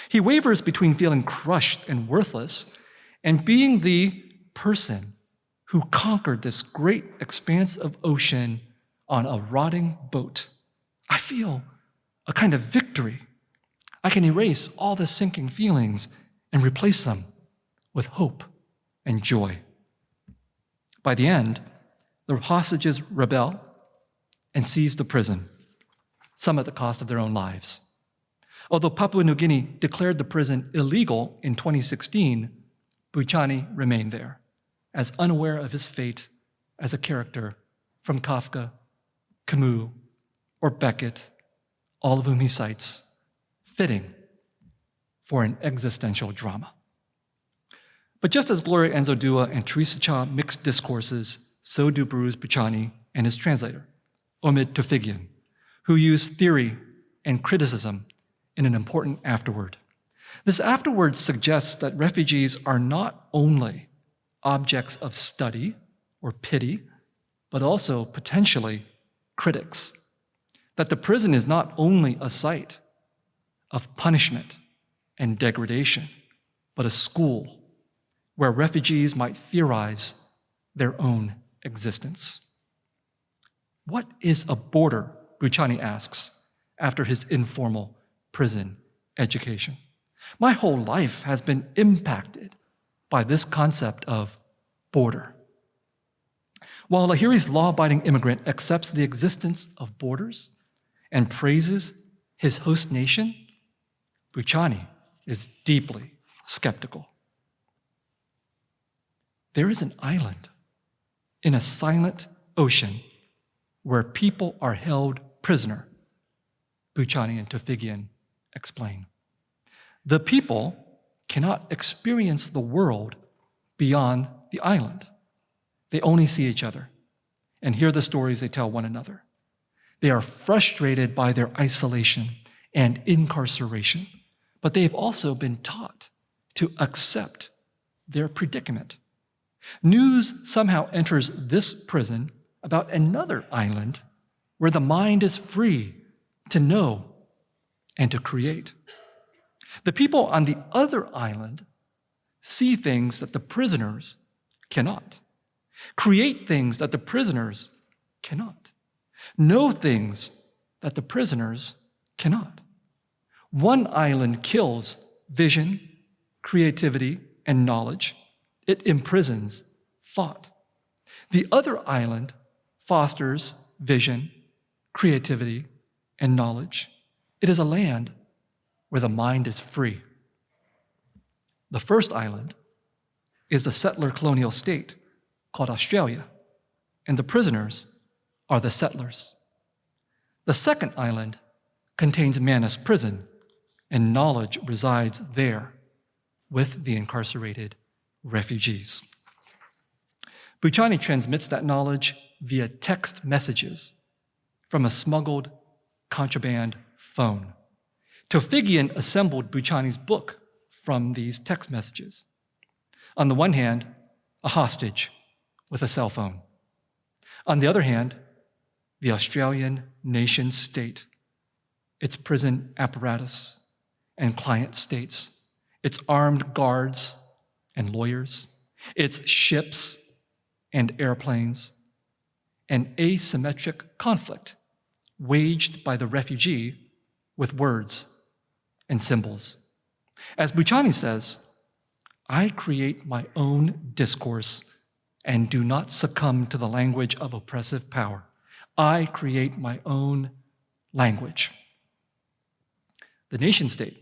He wavers between feeling crushed and worthless and being the person who conquered this great expanse of ocean on a rotting boat. I feel a kind of victory. I can erase all the sinking feelings and replace them with hope and joy. By the end, the hostages rebel and seize the prison, some at the cost of their own lives. Although Papua New Guinea declared the prison illegal in 2016, Buchani remained there, as unaware of his fate as a character from Kafka, Camus, or Beckett, all of whom he cites, fitting for an existential drama. But just as Gloria Anzaldúa and Teresa Cha mix discourses, so do Bruce Buchani and his translator, Omid Tofigian, who use theory and criticism in an important afterword. This afterword suggests that refugees are not only objects of study or pity, but also potentially critics. That the prison is not only a site of punishment and degradation, but a school where refugees might theorize their own existence. What is a border, Buchani asks, after his informal prison education? My whole life has been impacted by this concept of border. While Lahiri's law-abiding immigrant accepts the existence of borders and praises his host nation, Buchani is deeply skeptical. There is an island in a silent ocean where people are held prisoner, Buchani and Tofigian explain. The people cannot experience the world beyond the island. They only see each other and hear the stories they tell one another. They are frustrated by their isolation and incarceration, but they've also been taught to accept their predicament. News somehow enters this prison about another island where the mind is free to know and to create. The people on the other island see things that the prisoners cannot, create things that the prisoners cannot, know things that the prisoners cannot. One island kills vision, creativity, and knowledge. It imprisons thought. The other island fosters vision, creativity, and knowledge. It is a land where the mind is free. The first island is the settler colonial state called Australia, and the prisoners are the settlers. The second island contains Manus Prison, and knowledge resides there with the incarcerated refugees. Buchani transmits that knowledge via text messages from a smuggled contraband phone. Tofigian assembled Buchani's book from these text messages. On the one hand, a hostage with a cell phone. On the other hand, the Australian nation state, its prison apparatus, and client states, its armed guards and lawyers, its ships and airplanes, an asymmetric conflict waged by the refugee with words and symbols. As Buchani says, I create my own discourse and do not succumb to the language of oppressive power. I create my own language. The nation state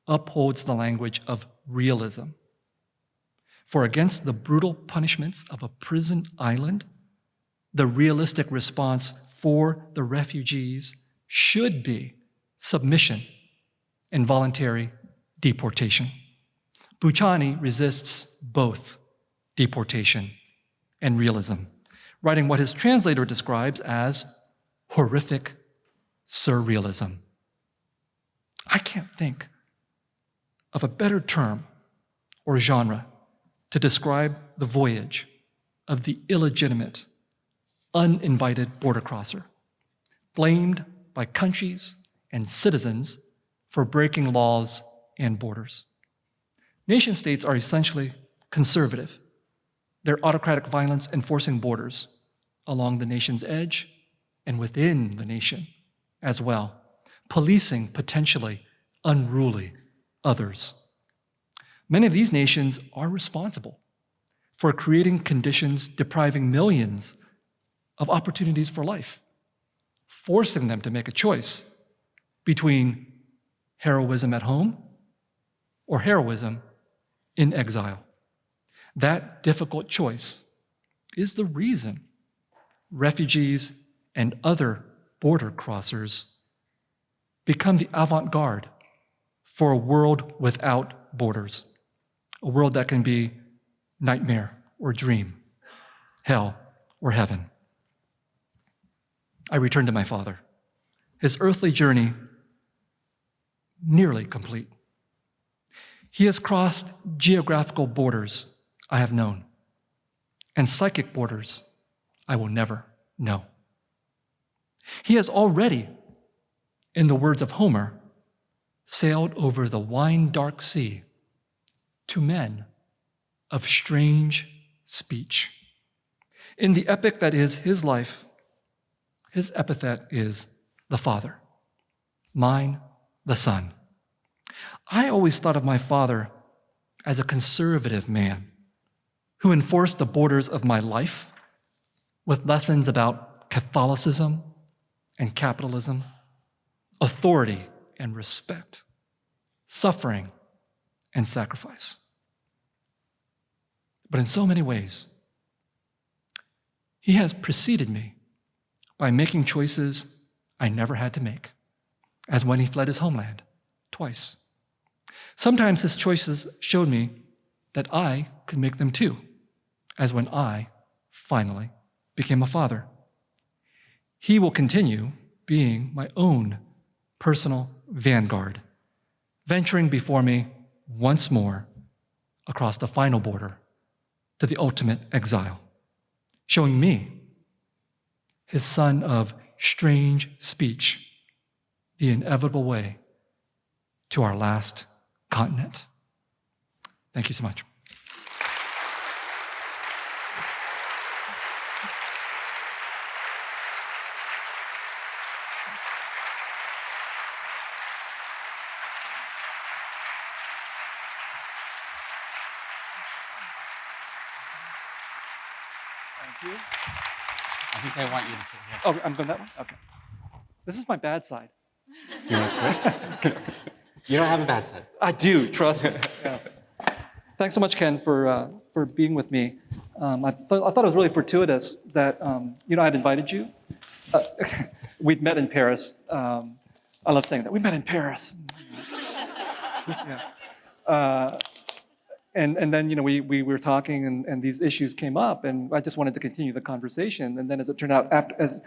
upholds the language of realism. For against the brutal punishments of a prison island, the realistic response for the refugees should be submission and voluntary deportation. Buchani resists both deportation and realism, writing what his translator describes as horrific surrealism. I can't think of a better term or genre to describe the voyage of the illegitimate, uninvited border crosser, blamed by countries and citizens for breaking laws and borders. Nation states are essentially conservative, their autocratic violence enforcing borders along the nation's edge and within the nation as well, policing potentially unruly others. Many of these nations are responsible for creating conditions depriving millions of opportunities for life, forcing them to make a choice between heroism at home or heroism in exile. That difficult choice is the reason refugees and other border crossers become the avant-garde for a world without borders, a world that can be nightmare or dream, hell or heaven. I returned to my father, his earthly journey nearly complete. He has crossed geographical borders I have known, and psychic borders I will never know. He has already, in the words of Homer, sailed over the wine-dark sea to men of strange speech. In the epic that is his life, his epithet is the Father, mine, the Son. I always thought of my father as a conservative man who enforced the borders of my life with lessons about Catholicism and capitalism, authority and respect, suffering and sacrifice. But in so many ways, he has preceded me by making choices I never had to make, as when he fled his homeland twice. Sometimes his choices showed me that I could make them too, as when I finally became a father. He will continue being my own personal vanguard, venturing before me once more across the final border to the ultimate exile, showing me, his son of strange speech, the inevitable way to our last continent. Thank you so much. Thank you.
I think they want you to sit here.
Oh, I'm going that way? Okay. This is my bad side.
You want to switch? You don't have a bad side.
I do, trust me. Yes. Thanks so much, Ken, for being with me. I thought it was really fortuitous that I'd invited you. We'd met in Paris. I love saying that. We met in Paris. Yeah. And then we were talking, and these issues came up, and I just wanted to continue the conversation. And then, as it turned out, as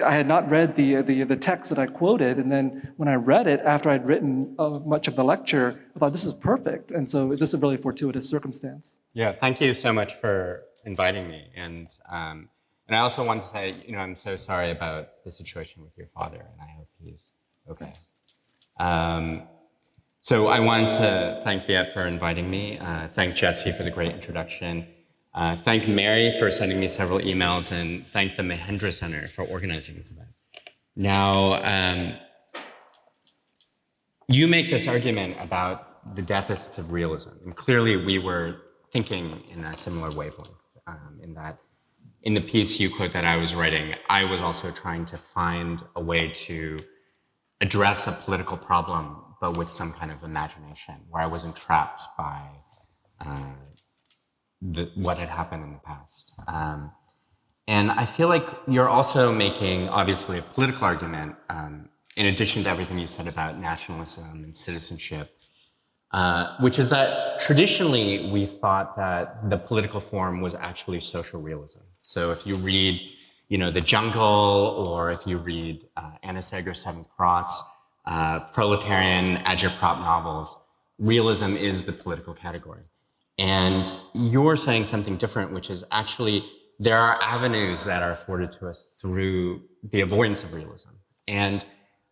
I had not read the text that I quoted, and then when I read it after I'd written much of the lecture, I thought this is perfect. And so it's just a really fortuitous circumstance.
Yeah, thank you so much for inviting me. And I also want to say, I'm so sorry about the situation with your father, and I hope he's okay. So I wanted to thank Viet for inviting me, thank Jesse for the great introduction, thank Mary for sending me several emails, and thank the Mahendra Center for organizing this event. Now, you make this argument about the deficits of realism, and clearly we were thinking in a similar wavelength, in that in the piece you quote that I was writing, I was also trying to find a way to address a political problem, but with some kind of imagination, where I wasn't trapped by what had happened in the past. And I feel like you're also making, obviously, a political argument, in addition to everything you said about nationalism and citizenship, which is that traditionally we thought that the political form was actually social realism. So if you read, The Jungle, or if you read Anna Seger's Seventh Cross, proletarian agitprop novels, realism is the political category. And you're saying something different, which is actually there are avenues that are afforded to us through the avoidance of realism. And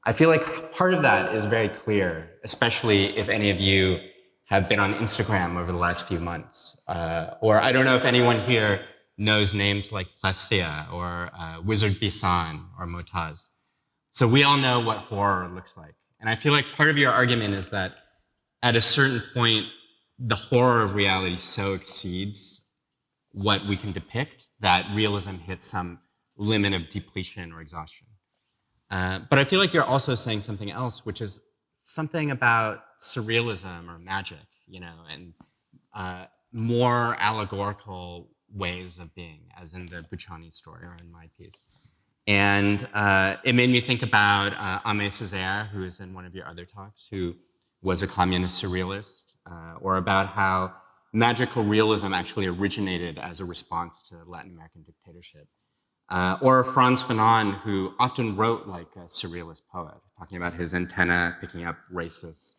I feel like part of that is very clear, especially if any of you have been on Instagram over the last few months. Or I don't know if anyone here knows names like Plestia or Wizard Bisan or Motaz. So we all know what horror looks like. And I feel like part of your argument is that at a certain point, the horror of reality so exceeds what we can depict that realism hits some limit of depletion or exhaustion. But I feel like you're also saying something else, which is something about surrealism or magic, and more allegorical ways of being, as in the Bucciani story or in my piece. And it made me think about Aimé Césaire, who is in one of your other talks, who was a communist surrealist, or about how magical realism actually originated as a response to Latin American dictatorship. Or Frantz Fanon, who often wrote like a surrealist poet, talking about his antenna picking up racist,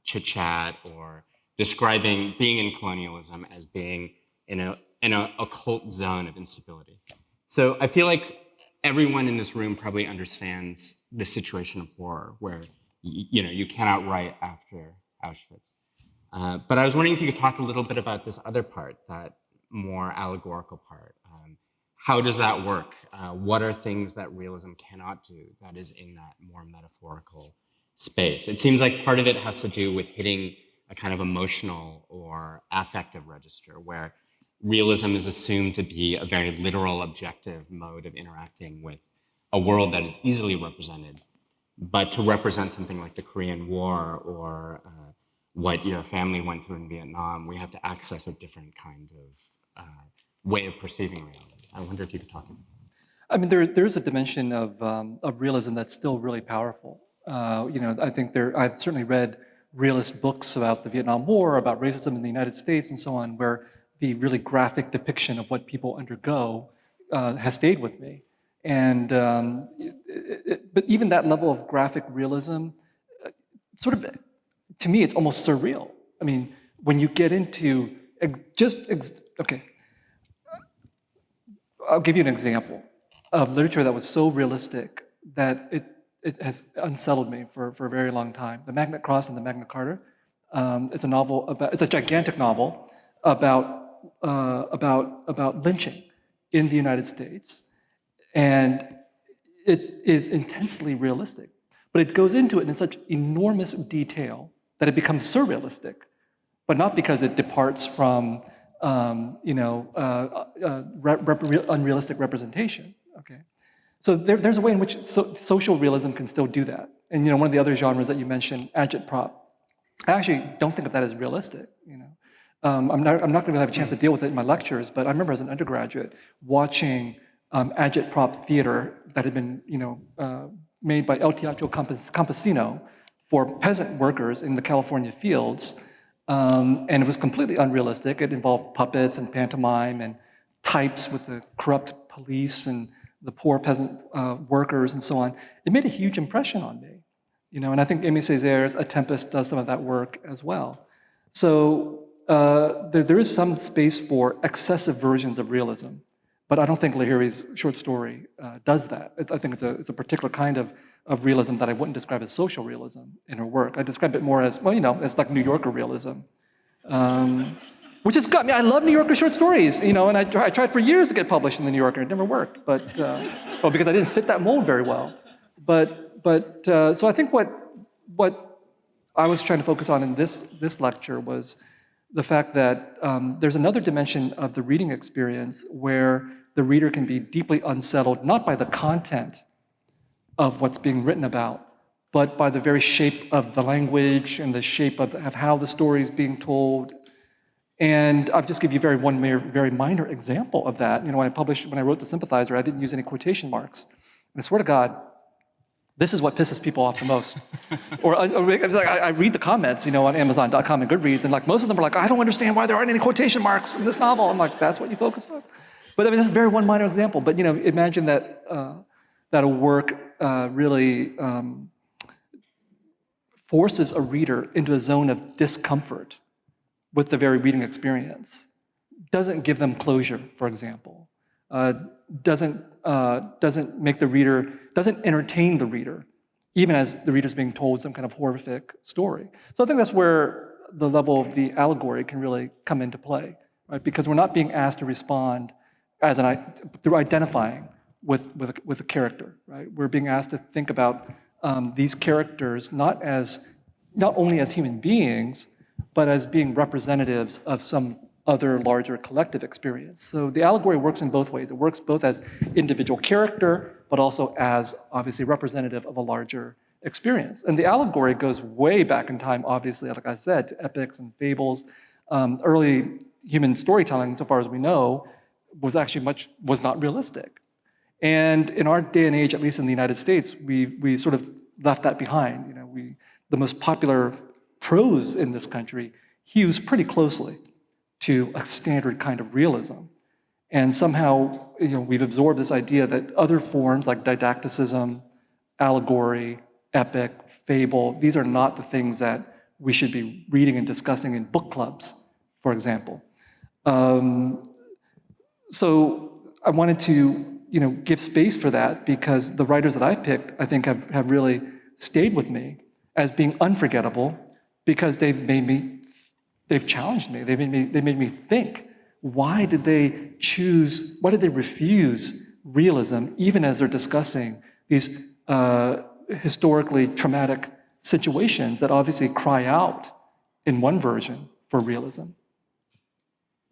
chit-chat, or describing being in colonialism as being in an occult zone of instability. So I feel like everyone in this room probably understands the situation of horror, where you cannot write after Auschwitz. But I was wondering if you could talk a little bit about this other part, that more allegorical part. How does that work? What are things that realism cannot do that is in that more metaphorical space? It seems like part of it has to do with hitting a kind of emotional or affective register, where realism is assumed to be a very literal, objective mode of interacting with a world that is easily represented. But to represent something like the Korean War or what your family went through in Vietnam, we have to access a different kind of way of perceiving reality. I wonder if you could talk about that.
I mean, there is a dimension of realism that's still really powerful. I think I've certainly read realist books about the Vietnam War, about racism in the United States, and so on, where the really graphic depiction of what people undergo has stayed with me. And but even that level of graphic realism, sort of, to me, it's almost surreal. I mean, when you get into okay. I'll give you an example of literature that was so realistic that it has unsettled me for a very long time. The Magna Cross and the Magna Carta. It's a novel it's a gigantic novel about lynching in the United States, and it is intensely realistic. But it goes into it in such enormous detail that it becomes surrealistic, but not because it departs from unrealistic representation. Okay, so there's a way in which social realism can still do that. And one of the other genres that you mentioned, agitprop, I actually don't think of that as realistic. I'm not going to have a chance to deal with it in my lectures, but I remember as an undergraduate watching agitprop theater that had been made by El Teatro Campesino for peasant workers in the California fields. And it was completely unrealistic. It involved puppets and pantomime and types with the corrupt police and the poor peasant workers and so on. It made a huge impression on me, and I think Aimé Césaire's A Tempest does some of that work as well. So there is some space for excessive versions of realism But I don't think Lahiri's short story does that. I think it's a particular kind of realism that I wouldn't describe as social realism in her work. I describe it more as, well, it's like New Yorker realism. Which is good. I mean, I love New Yorker short stories, and I tried for years to get published in the New Yorker. It never worked, well, because I didn't fit that mold very well. So I think what I was trying to focus on in this lecture was the fact that there's another dimension of the reading experience where the reader can be deeply unsettled, not by the content of what's being written about, but by the very shape of the language and the shape of how the story is being told. And I'll just give you one very minor example of that. When I wrote The Sympathizer, I didn't use any quotation marks. And I swear to God, this is what pisses people off the most. I read the comments, on Amazon.com and Goodreads, and most of them are like, I don't understand why there aren't any quotation marks in this novel. I'm like, that's what you focus on? But I mean, this is very one minor example. But imagine that a work really forces a reader into a zone of discomfort with the very reading experience, doesn't give them closure, for example, doesn't make the reader, doesn't entertain the reader, even as the reader's being told some kind of horrific story. So I think that's where the level of the allegory can really come into play, right? Because we're not being asked to respond through identifying with a character, right? We're being asked to think about these characters not only as human beings, but as being representatives of some other larger collective experience. So the allegory works in both ways. It works both as individual character, but also as obviously representative of a larger experience. And the allegory goes way back in time, obviously, like I said, to epics and fables. Early human storytelling, so far as we know, was not realistic. And in our day and age, at least in the United States, we sort of left that behind. The most popular prose in this country hews pretty closely to a standard kind of realism. And somehow, we've absorbed this idea that other forms like didacticism, allegory, epic, fable, these are not the things that we should be reading and discussing in book clubs, for example. So I wanted to, give space for that because the writers that I picked, I think, have really stayed with me as being unforgettable because they've challenged me. They made me think. Why did they refuse realism even as they're discussing these historically traumatic situations that obviously cry out in one version for realism?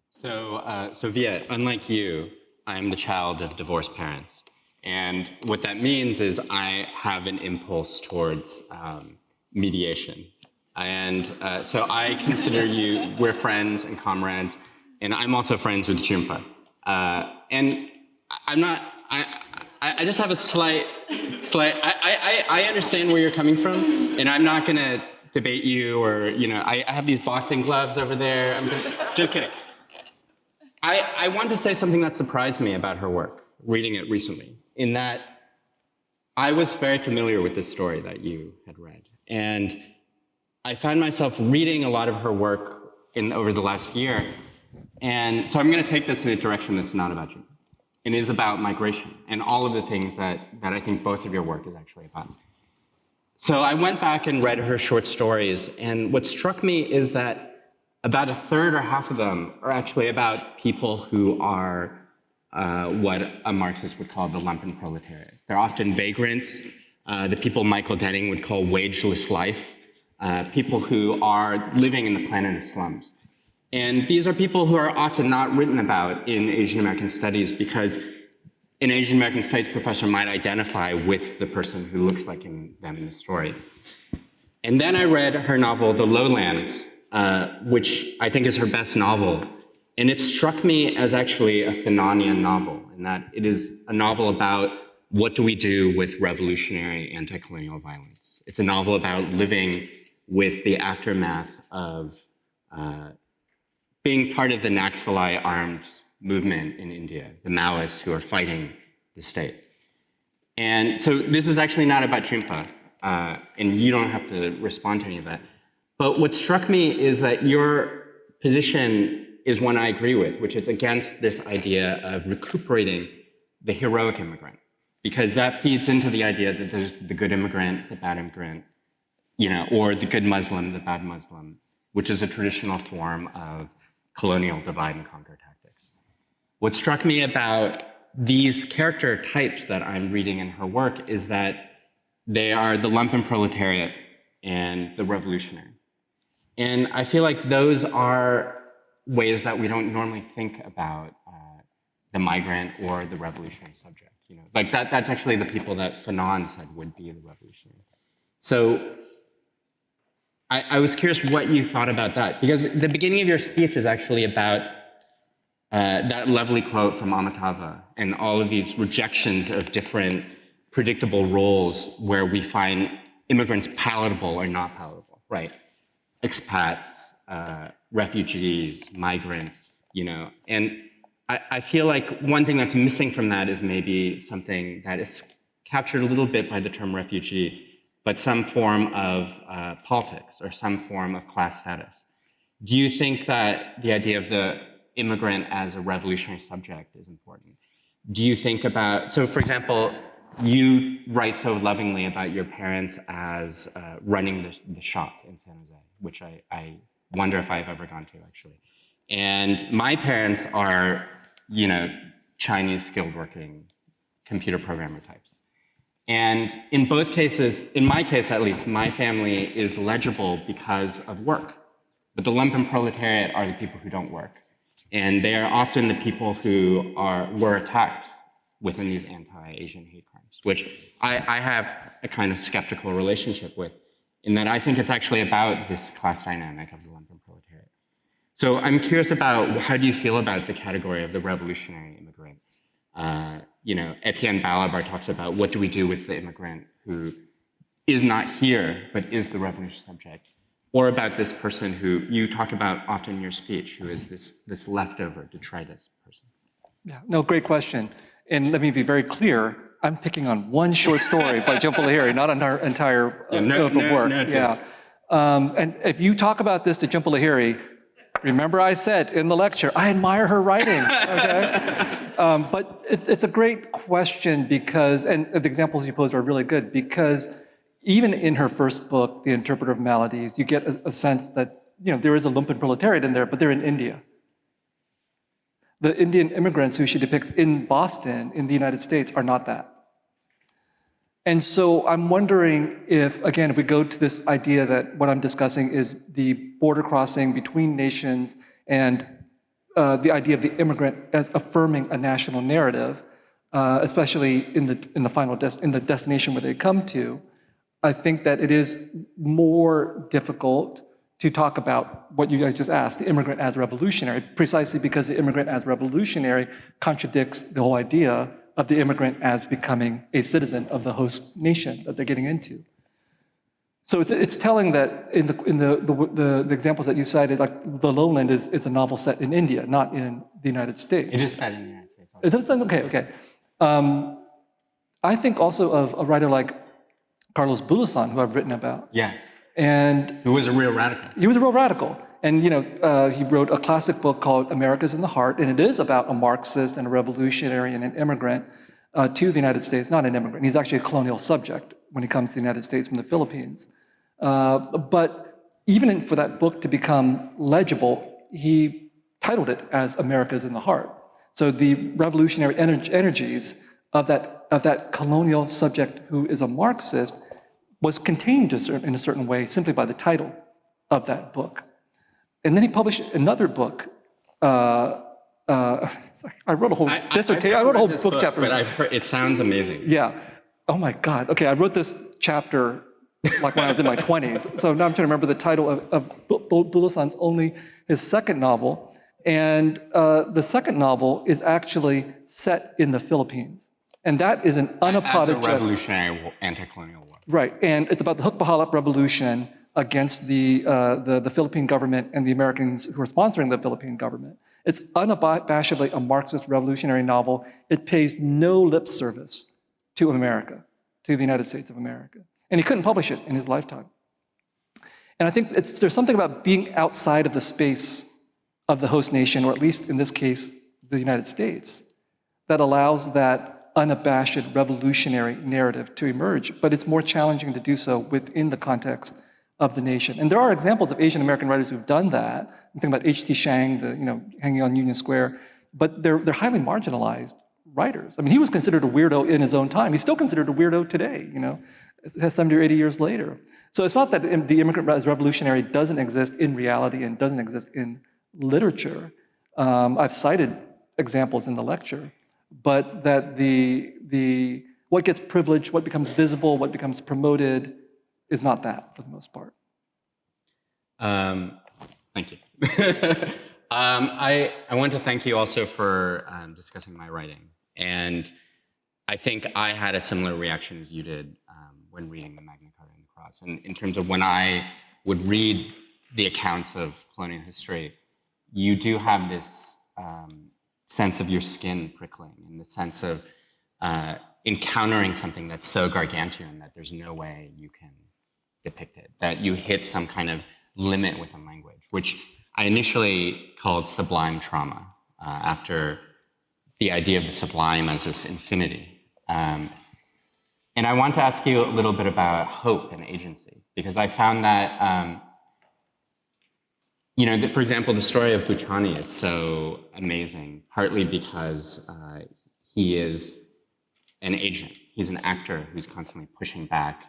So Viet, unlike you, I'm the child of divorced parents. And what that means is I have an impulse towards mediation. And so I consider we're friends and comrades, and I'm also friends with Jhumpa. And I'm not, I just have a slight, I understand where you're coming from, and I'm not gonna debate you or, I have these boxing gloves over there. Just kidding. I want to say something that surprised me about her work, reading it recently, in that I was very familiar with this story that you had read. And I found myself reading a lot of her work over the last year. And so I'm going to take this in a direction that's not about you. It is about migration and all of the things that I think both of your work is actually about. So I went back and read her short stories. And what struck me is that about a third or half of them are actually about people who are what a Marxist would call the lumpen proletariat. They're often vagrants, the people Michael Denning would call wageless life. People who are living in the planet of slums. And these are people who are often not written about in Asian American studies because an Asian American studies professor might identify with the person who looks like them in the story. And then I read her novel, The Lowlands, which I think is her best novel. And it struck me as actually a Fanonian novel, in that it is a novel about what do we do with revolutionary anti-colonial violence. It's a novel about living with the aftermath of being part of the Naxalite armed movement in India, the Maoists who are fighting the state. And so this is actually not about Jhumpa, and you don't have to respond to any of that. But what struck me is that your position is one I agree with, which is against this idea of recuperating the heroic immigrant, because that feeds into the idea that there's the good immigrant, the bad immigrant, or the good Muslim, the bad Muslim, which is a traditional form of colonial divide and conquer tactics. What struck me about these character types that I'm reading in her work is that they are the lumpen proletariat and the revolutionary. And I feel like those are ways that we don't normally think about the migrant or the revolutionary subject. Like that's actually the people that Fanon said would be the revolutionary. So I was curious what you thought about that, because the beginning of your speech is actually about that lovely quote from Amitava and all of these rejections of different predictable roles where we find immigrants palatable or not palatable, right? Expats, refugees, migrants, and I feel like one thing that's missing from that is maybe something that is captured a little bit by the term refugee, but some form of politics or some form of class status. Do you think that the idea of the immigrant as a revolutionary subject is important? Do you think about, so for example, you write so lovingly about your parents as running the shop in San Jose, which I wonder if I've ever gone to, actually. And my parents are, Chinese skilled working computer programmer types. And in both cases, in my case at least, my family is legible because of work. But the lumpen proletariat are the people who don't work. And they are often the people who were attacked within these anti-Asian hate crimes, which I have a kind of skeptical relationship with, in that I think it's actually about this class dynamic of the lumpen proletariat. So I'm curious about, how do you feel about the category of the revolutionary immigrant? Etienne Balabar talks about, what do we do with the immigrant who is not here, but is the revolutionary subject? Or about this person who you talk about often in your speech, who is this leftover detritus person.
Yeah, no, great question. And let me be very clear, I'm picking on one short story by Jhumpa Lahiri, not an entire of work. And if you talk about this to Jhumpa Lahiri, remember I said in the lecture, I admire her writing, okay? But it's a great question because, and the examples you posed are really good, because even in her first book, The Interpreter of Maladies, you get a sense that there is a lumpen proletariat in there, but they're in India. The Indian immigrants who she depicts in Boston, in the United States, are not that. And so I'm wondering if, again, if we go to this idea that what I'm discussing is the border crossing between nations and the idea of the immigrant as affirming a national narrative, especially in the destination where they come to, I think that it is more difficult to talk about what you guys just asked, the immigrant as revolutionary, precisely because the immigrant as revolutionary contradicts the whole idea of the immigrant as becoming a citizen of the host nation that they're getting into. So it's telling that in the examples that you cited, like The Lowland is a novel set in India, not in the United States.
It is set in the United States.
Is it? Okay. I think also of a writer like Carlos Bulosan, who I've written about.
Yes.
And
who was a real radical.
He was a real radical. And he wrote a classic book called America's in the Heart, and it is about a Marxist and a revolutionary and an immigrant to the United States. Not an immigrant, he's actually a colonial subject when he comes to the United States from the Philippines. But even for that book to become legible, he titled it as America's in the Heart. So the revolutionary energies of that colonial subject who is a Marxist was contained in a certain way simply by the title of that book. And then he published another book. I wrote a whole dissertation. I wrote a whole book chapter.
But I've heard, it sounds amazing.
Yeah. Oh my God. Okay, I wrote this chapter like when I was in my 20s. So now I'm trying to remember the title of Bulosan's only his second novel. And the second novel is actually set in the Philippines. And that is an unapologetic...
As a revolutionary anti-colonial war.
Right, and it's about the Hukbahalap Revolution against the Philippine government and the Americans who are sponsoring the Philippine government. It's unabashedly a Marxist revolutionary novel. It pays no lip service to America, to the United States of America. And he couldn't publish it in his lifetime. And I think there's something about being outside of the space of the host nation, or at least in this case, the United States, that allows that unabashed revolutionary narrative to emerge, but it's more challenging to do so within the context of the nation. And there are examples of Asian American writers who've done that. I'm thinking about H.T. Chang, hanging on Union Square, but they're highly marginalized writers. I mean, he was considered a weirdo in his own time. He's still considered a weirdo today, 70 or 80 years later. So it's not that the immigrant as revolutionary doesn't exist in reality and doesn't exist in literature. I've cited examples in the lecture, but that what gets privileged, what becomes visible, what becomes promoted is not that for the most part.
Thank you. I want to thank you also for discussing my writing. And I think I had a similar reaction as you did when reading the Magna Carta and the Cross. And in terms of when I would read the accounts of colonial history, you do have this sense of your skin prickling, in the sense of encountering something that's so gargantuan that there's no way you can depict it, that you hit some kind of limit within language, which I initially called sublime trauma, after the idea of the sublime as this infinity. And I want to ask you a little bit about hope and agency, because I found that, for example, the story of Buchani is so amazing, partly because he is an agent. He's an actor who's constantly pushing back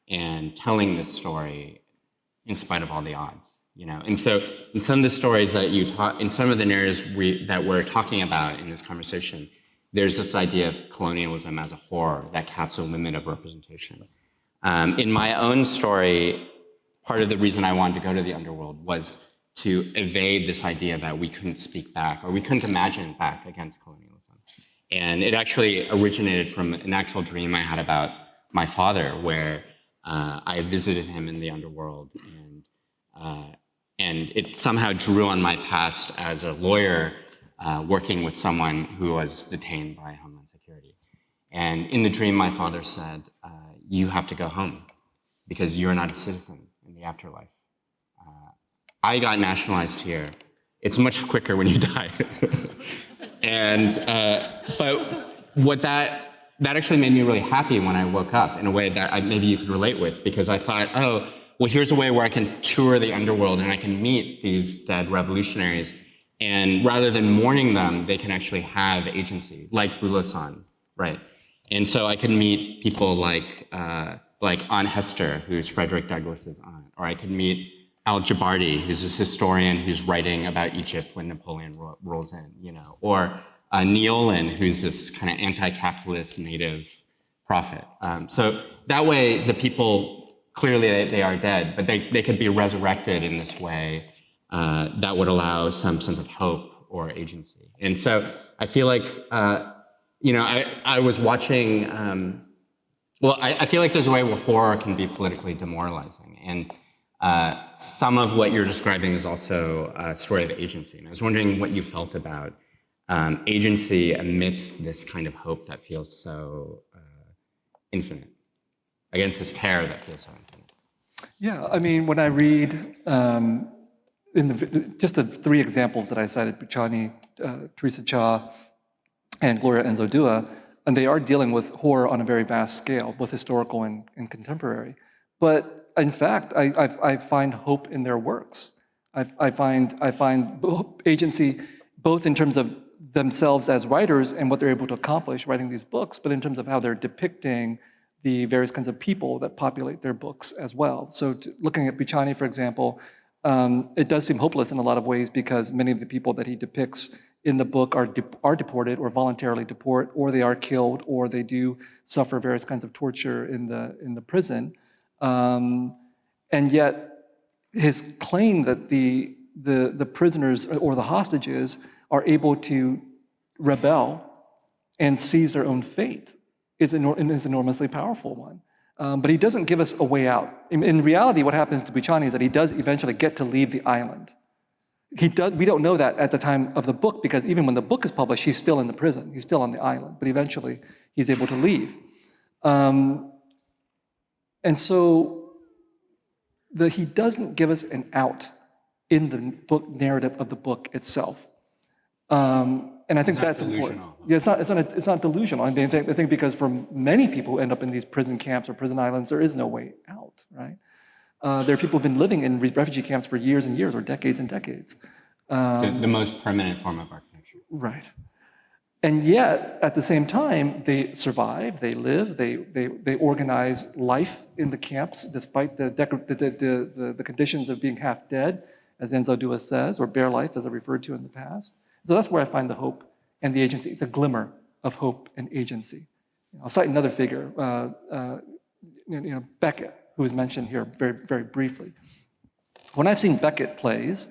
and telling this story in spite of all the odds. And so in some of the stories that you talk, in some of the narratives that we're talking about in this conversation, there's this idea of colonialism as a horror that caps a limit of representation. In my own story, part of the reason I wanted to go to the underworld was to evade this idea that we couldn't speak back, or we couldn't imagine back against colonialism. And it actually originated from an actual dream I had about my father, where I visited him in the underworld, and it somehow drew on my past as a lawyer working with someone who was detained by Homeland Security. And in the dream, my father said, you have to go home because you're not a citizen in the afterlife. I got nationalized here. It's much quicker when you die. But what that actually made me really happy when I woke up in a way that maybe you could relate with, because I thought, oh, well, here's a way where I can tour the underworld and I can meet these dead revolutionaries. And rather than mourning them, they can actually have agency, like Bulosan, right? And so I could meet people like Aunt Hester, who's Frederick Douglass's aunt, or I could meet Al-Jabardi, who's this historian who's writing about Egypt when Napoleon rolls in, or Neolin, who's this kind of anti-capitalist native prophet. So that way, the people, clearly they are dead, but they could be resurrected in this way that would allow some sense of hope or agency. And so I feel like, I was watching, I feel like there's a way where horror can be politically demoralizing. And some of what you're describing is also a story of agency. And I was wondering what you felt about agency amidst this kind of hope that feels so infinite, against this terror that feels so infinite.
Yeah, I mean, when I read just the three examples that I cited, Buchani, Teresa Cha, and Gloria Enzodua, and they are dealing with horror on a very vast scale, both historical and contemporary. But in fact, I find hope in their works. I find agency both in terms of themselves as writers and what they're able to accomplish writing these books, but in terms of how they're depicting the various kinds of people that populate their books as well. So looking at Buchani, for example, it does seem hopeless in a lot of ways because many of the people that he depicts in the book are deported or voluntarily deport, or they are killed, or they do suffer various kinds of torture in the prison. And yet his claim that the prisoners or the hostages are able to rebel and seize their own fate is an enormously powerful one. But he doesn't give us a way out. In reality, what happens to Buchani is that he does eventually get to leave the island. We don't know that at the time of the book, because even when the book is published, he's still in the prison. He's still on the island, but eventually he's able to leave. And so he doesn't give us an out in the book narrative of the book itself. And I think that's important. Yeah, it's not delusional. I think because for many people who end up in these prison camps or prison islands, there is no way out, right? There are people who've been living in refugee camps for years and years or decades and decades.
The most permanent form of architecture.
Right. And yet, at the same time, they survive, they live, they organize life in the camps despite the conditions of being half dead, as Enzo Dua says, or bare life, as I referred to in the past. So that's where I find the hope and the agency. It's a glimmer of hope and agency. I'll cite another figure, Beckett, who was mentioned here very, very briefly. When I've seen Beckett plays,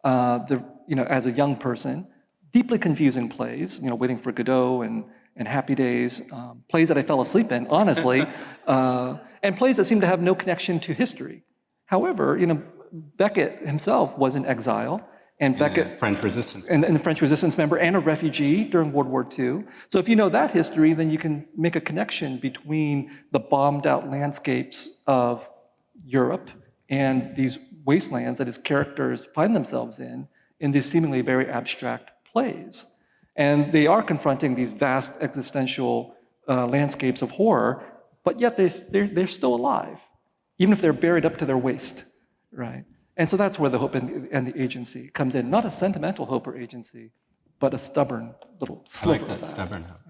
as a young person, deeply confusing plays, Waiting for Godot and Happy Days, plays that I fell asleep in, honestly, and plays that seem to have no connection to history. However, Beckett himself was in exile, and Beckett,
French resistance,
and the French resistance member, and a refugee during World War II. So if you know that history, then you can make a connection between the bombed-out landscapes of Europe and these wastelands that his characters find themselves in these seemingly very abstract plays. And they are confronting these vast existential landscapes of horror, but yet they're still alive, even if they're buried up to their waist, right? And so that's where the hope and the agency comes in. Not a sentimental hope or agency, but a stubborn little sliver of that.
I like that, stubborn hope.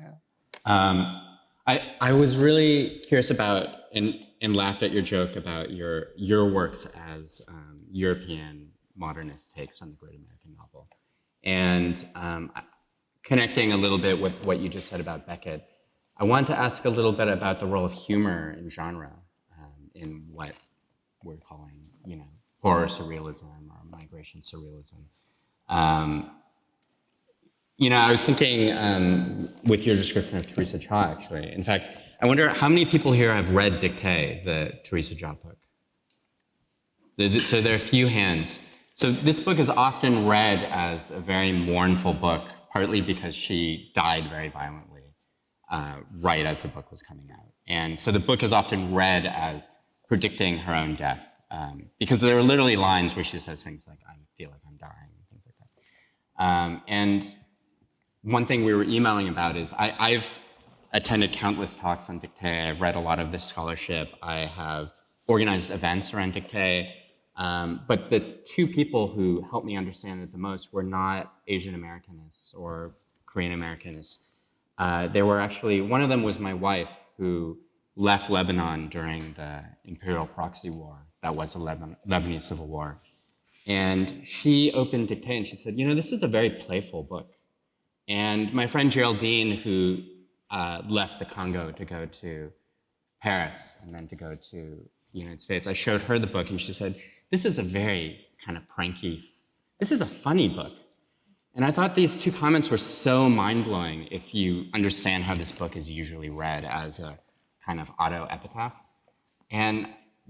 Yeah. I was really curious about, and laughed at your joke about your works as European modernist takes on the great American novel. And connecting a little bit with what you just said about Beckett, I wanted to ask a little bit about the role of humor in genre, in what we're calling, horror surrealism or migration surrealism. I was thinking with your description of Theresa Cha, actually. In fact, I wonder how many people here have read Dictée, the Theresa Cha book? So there are a few hands. So this book is often read as a very mournful book, partly because she died very violently right as the book was coming out. And so the book is often read as predicting her own death, because there are literally lines where she says things like, I feel like I'm dying, and things like that. And one thing we were emailing about is I've attended countless talks on Dictée. I've read a lot of this scholarship. I have organized events around Dictée. But the two people who helped me understand it the most were not Asian Americanists or Korean Americanists. They were actually, one of them was my wife, who left Lebanon during the imperial proxy war. That was the Lebanese civil war. And she opened Dictée and she said, this is a very playful book. And my friend Geraldine, who left the Congo to go to Paris and then to go to the United States, I showed her the book and she said, this is a very kind of this is a funny book. And I thought these two comments were so mind-blowing if you understand how this book is usually read as a kind of auto-epitaph. And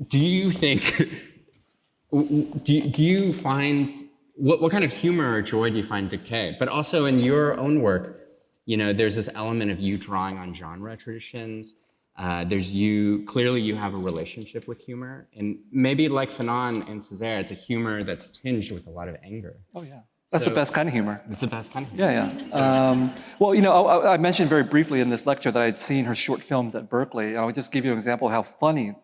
do you think, do you find, what kind of humor or joy do you find Dictée? But also in your own work, there's this element of you drawing on genre traditions. Clearly you have a relationship with humor. And maybe like Fanon and Césaire, it's a humor that's tinged with a lot of anger.
Oh, yeah. That's the best kind of humor.
It's the best kind of humor.
Yeah. I mentioned very briefly in this lecture that I'd seen her short films at Berkeley. I'll just give you an example of how funny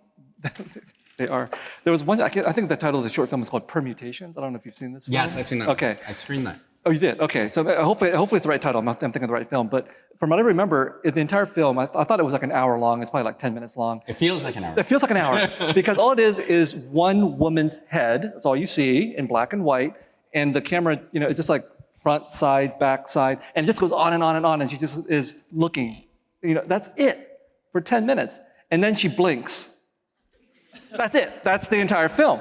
they are. There was one, I think the title of the short film is called Permutations. I don't know if you've seen this film.
Yes, I've seen that.
Okay.
I screened that.
Oh, you did? Okay. So hopefully it's the right title. I'm thinking of the right film. But from what I remember, the entire film, I thought it was like an hour long. It's probably like 10 minutes long.
It feels like an hour.
It feels like an hour. Because all it is one woman's head. That's all you see in black and white. And the camera, it's just like front, side, back, side. And it just goes on and on and on. And she just is looking. That's it for 10 minutes. And then she blinks. That's it. That's the entire film.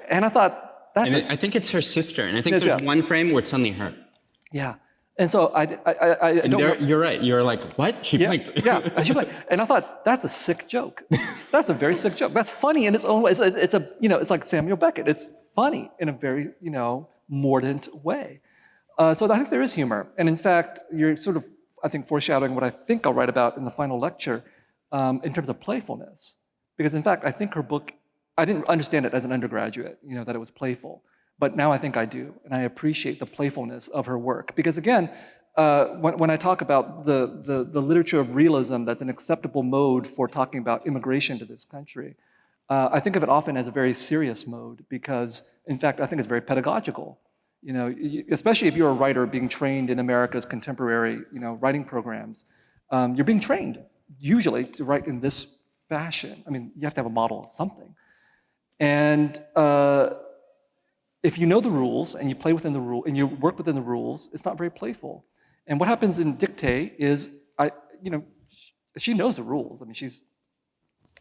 And I thought,
I think it's her sister, and I think there's one frame where it's suddenly her.
Yeah, and so I don't.
You're right. You're like, what? She blinked.
Yeah, she blinked, and I thought that's a sick joke. That's a very sick joke. That's funny in its own way. It's like Samuel Beckett. It's funny in a very mordant way. So I think there is humor, and in fact, you're sort of foreshadowing what I think I'll write about in the final lecture, in terms of playfulness, because in fact I think her book. I didn't understand it as an undergraduate, that it was playful. but now I think I do, and I appreciate the playfulness of her work. Because again, when I talk about the literature of realism that's an acceptable mode for talking about immigration to this country, I think of it often as a very serious mode because, in fact, I think it's very pedagogical. You know, especially if you're a writer being trained in America's contemporary, writing programs, you're being trained usually to write in this fashion. I mean, you have to have a model of something. And if you know the rules and you play within the rule and you work within the rules, it's not very playful. And what happens in Dictate is, she knows the rules. I mean, she's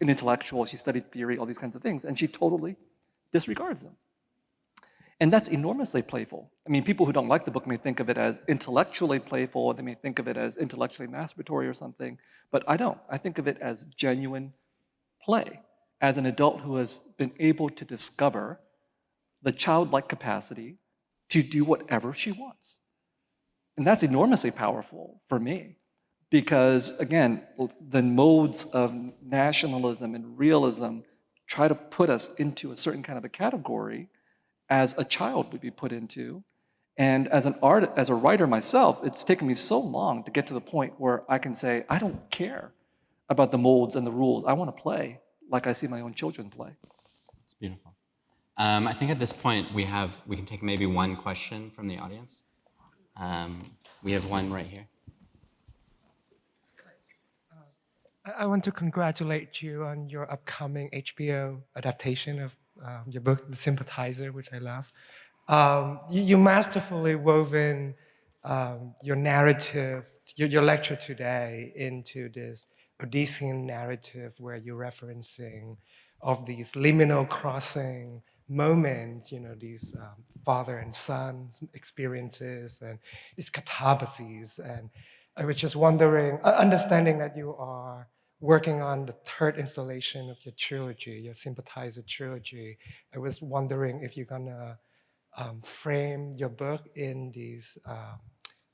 an intellectual, she studied theory, all these kinds of things, and she totally disregards them. And that's enormously playful. I mean, people who don't like the book may think of it as intellectually playful, they may think of it as intellectually masturbatory or something, but I don't. I think of it as genuine play, as an adult who has been able to discover the childlike capacity to do whatever she wants. And that's enormously powerful for me because, again, the modes of nationalism and realism try to put us into a certain kind of a category as a child would be put into. And as a writer myself, it's taken me so long to get to the point where I can say, I don't care about the molds and the rules. I want to play like I see my own children play.
It's beautiful. I think at this point we can take maybe one question from the audience. We have one right here.
I want to congratulate you on your upcoming HBO adaptation of your book, The Sympathizer, which I love. You masterfully woven your narrative, your lecture today into this Odyssean narrative where you're referencing of these liminal crossing moments, these father and son experiences and these catabases. And I was just wondering, understanding that you are working on the third installation of your trilogy, your Sympathizer trilogy, I was wondering if you're gonna frame your book in these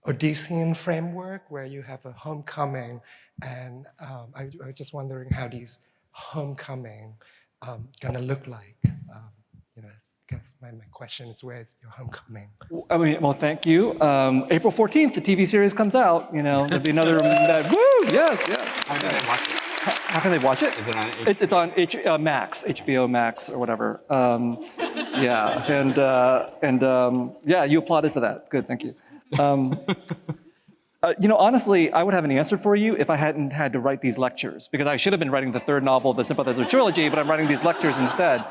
Odyssean framework where you have a homecoming, and I was just wondering how these homecoming gonna look like. I guess my question is, where is your homecoming?
I mean, well, thank you. April 14th, the TV series comes out. There'll be another. Woo! Yes.
How can they watch it?
How can they watch it?
Is it on
It's on Max, HBO Max or whatever. Yeah, and you applauded for that. Good, thank you. Honestly, I would have an answer for you if I hadn't had to write these lectures, because I should have been writing the third novel of the Sympathizer trilogy, but I'm writing these lectures instead.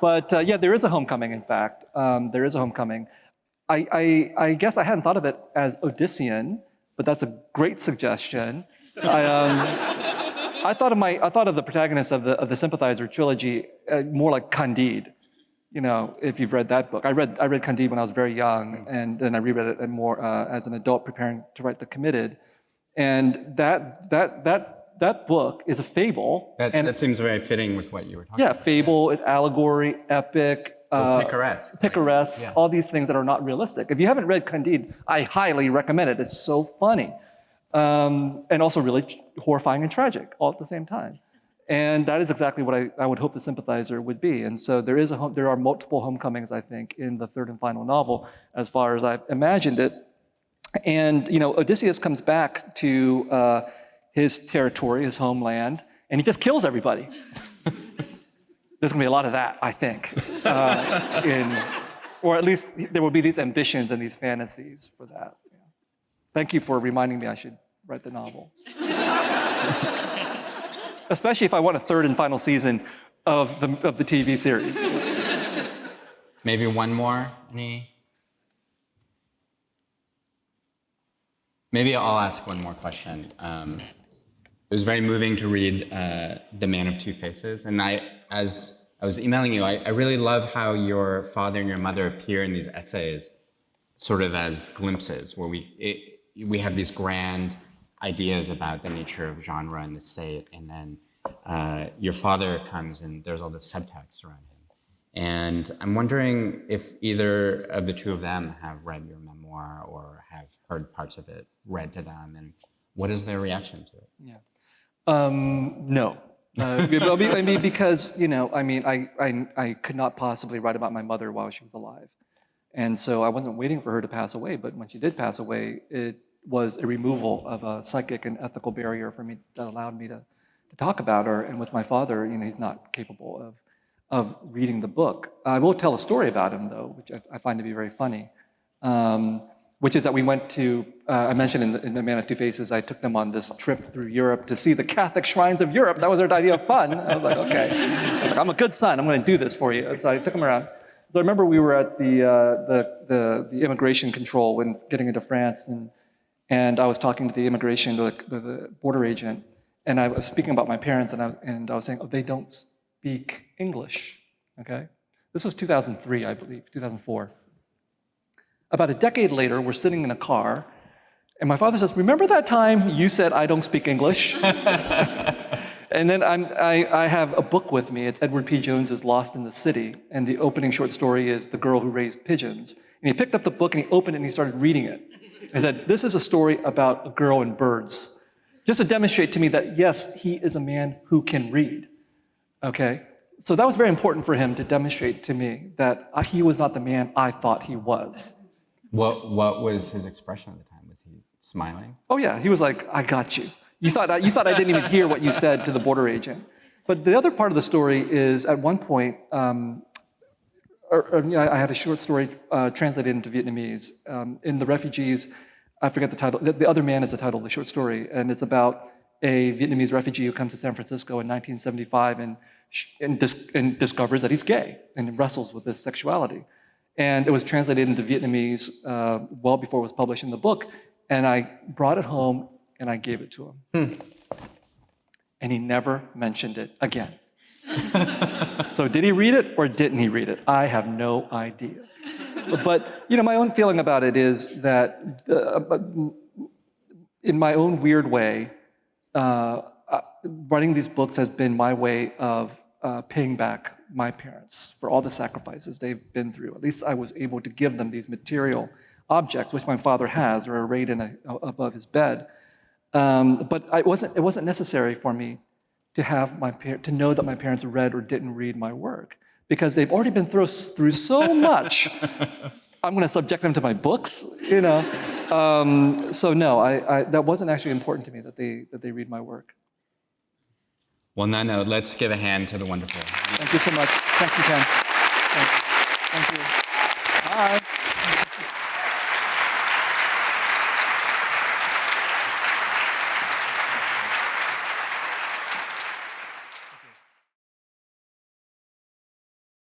But there is a homecoming, in fact. There is a homecoming. I guess I hadn't thought of it as Odyssean, but that's a great suggestion. I thought of the protagonist of the Sympathizer trilogy more like Candide. If you've read that book. I read Candide when I was very young, and then I reread it more as an adult preparing to write The Committed. And that book is a fable.
That seems very fitting with what you were talking about.
Yeah, fable, allegory, epic.
Picaresque.
Picaresque,
Yeah.
all these things that are not realistic. If you haven't read Candide, I highly recommend it. It's so funny. And also really horrifying and tragic all at the same time. And that is exactly what I would hope The Sympathizer would be. And so there are multiple homecomings, I think, in the third and final novel, as far as I've imagined it. And Odysseus comes back to his territory, his homeland, and he just kills everybody. There's going to be a lot of that, I think, or at least there will be these ambitions and these fantasies for that. Yeah. Thank you for reminding me I should write the novel. Especially if I want a third and final season of the TV series.
Maybe one more. Maybe I'll ask one more question. It was very moving to read The Man of Two Faces, and as I was emailing you, I really love how your father and your mother appear in these essays, sort of as glimpses, where we have these grand ideas about the nature of genre in the state, and then your father comes and there's all this subtext around him. And I'm wondering if either of the two of them have read your memoir or have heard parts of it read to them, and what is their reaction to it?
Yeah. No. I mean, because I could not possibly write about my mother while she was alive. And so I wasn't waiting for her to pass away, but when she did pass away, it was a removal of a psychic and ethical barrier for me that allowed me to talk about her. And with my father, he's not capable of reading the book. I will tell a story about him, though, which I find to be very funny, which is that we went to, I mentioned in The Man of Two Faces, I took them on this trip through Europe to see the Catholic shrines of Europe. That was their idea of fun. I was like, okay. I was like, I'm a good son. I'm going to do this for you. And so I took them around. So I remember we were at the immigration control when getting into France, and I was talking to the immigration, the border agent, and I was speaking about my parents, and I was saying, oh, they don't speak English, okay? This was 2003, I believe, 2004. About a decade later, we're sitting in a car, and my father says, remember that time you said I don't speak English? And then I have a book with me. It's Edward P. Jones's Lost in the City, and the opening short story is The Girl Who Raised Pigeons. And he picked up the book, and he opened it, and he started reading it. He said, this is a story about a girl and birds, just to demonstrate to me that, yes, he is a man who can read, okay? So that was very important for him to demonstrate to me that he was not the man I thought he was.
What was his expression at the time? Was he smiling?
Oh yeah, he was like, I got you. You thought I didn't even hear what you said to the border agent. But the other part of the story is, at one point, I had a short story translated into Vietnamese. In The Refugees, I forget the title, The Other Man is the title of the short story, and it's about a Vietnamese refugee who comes to San Francisco in 1975 and discovers that he's gay and wrestles with his sexuality. And it was translated into Vietnamese well before it was published in the book, and I brought it home and I gave it to him. And he never mentioned it again. So did he read it or didn't he read it? I have no idea. But my own feeling about it is that in my own weird way, writing these books has been my way of paying back my parents for all the sacrifices they've been through. At least I was able to give them these material objects, which my father has, or arrayed above his bed. But it wasn't necessary for me to know that my parents read or didn't read my work, because they've already been through so much. I'm going to subject them to my books, So no, that wasn't actually important to me that they read my work.
Well, on that note, let's give a hand to the wonderful.
Thank you so much. Thank you, Ken. Thanks.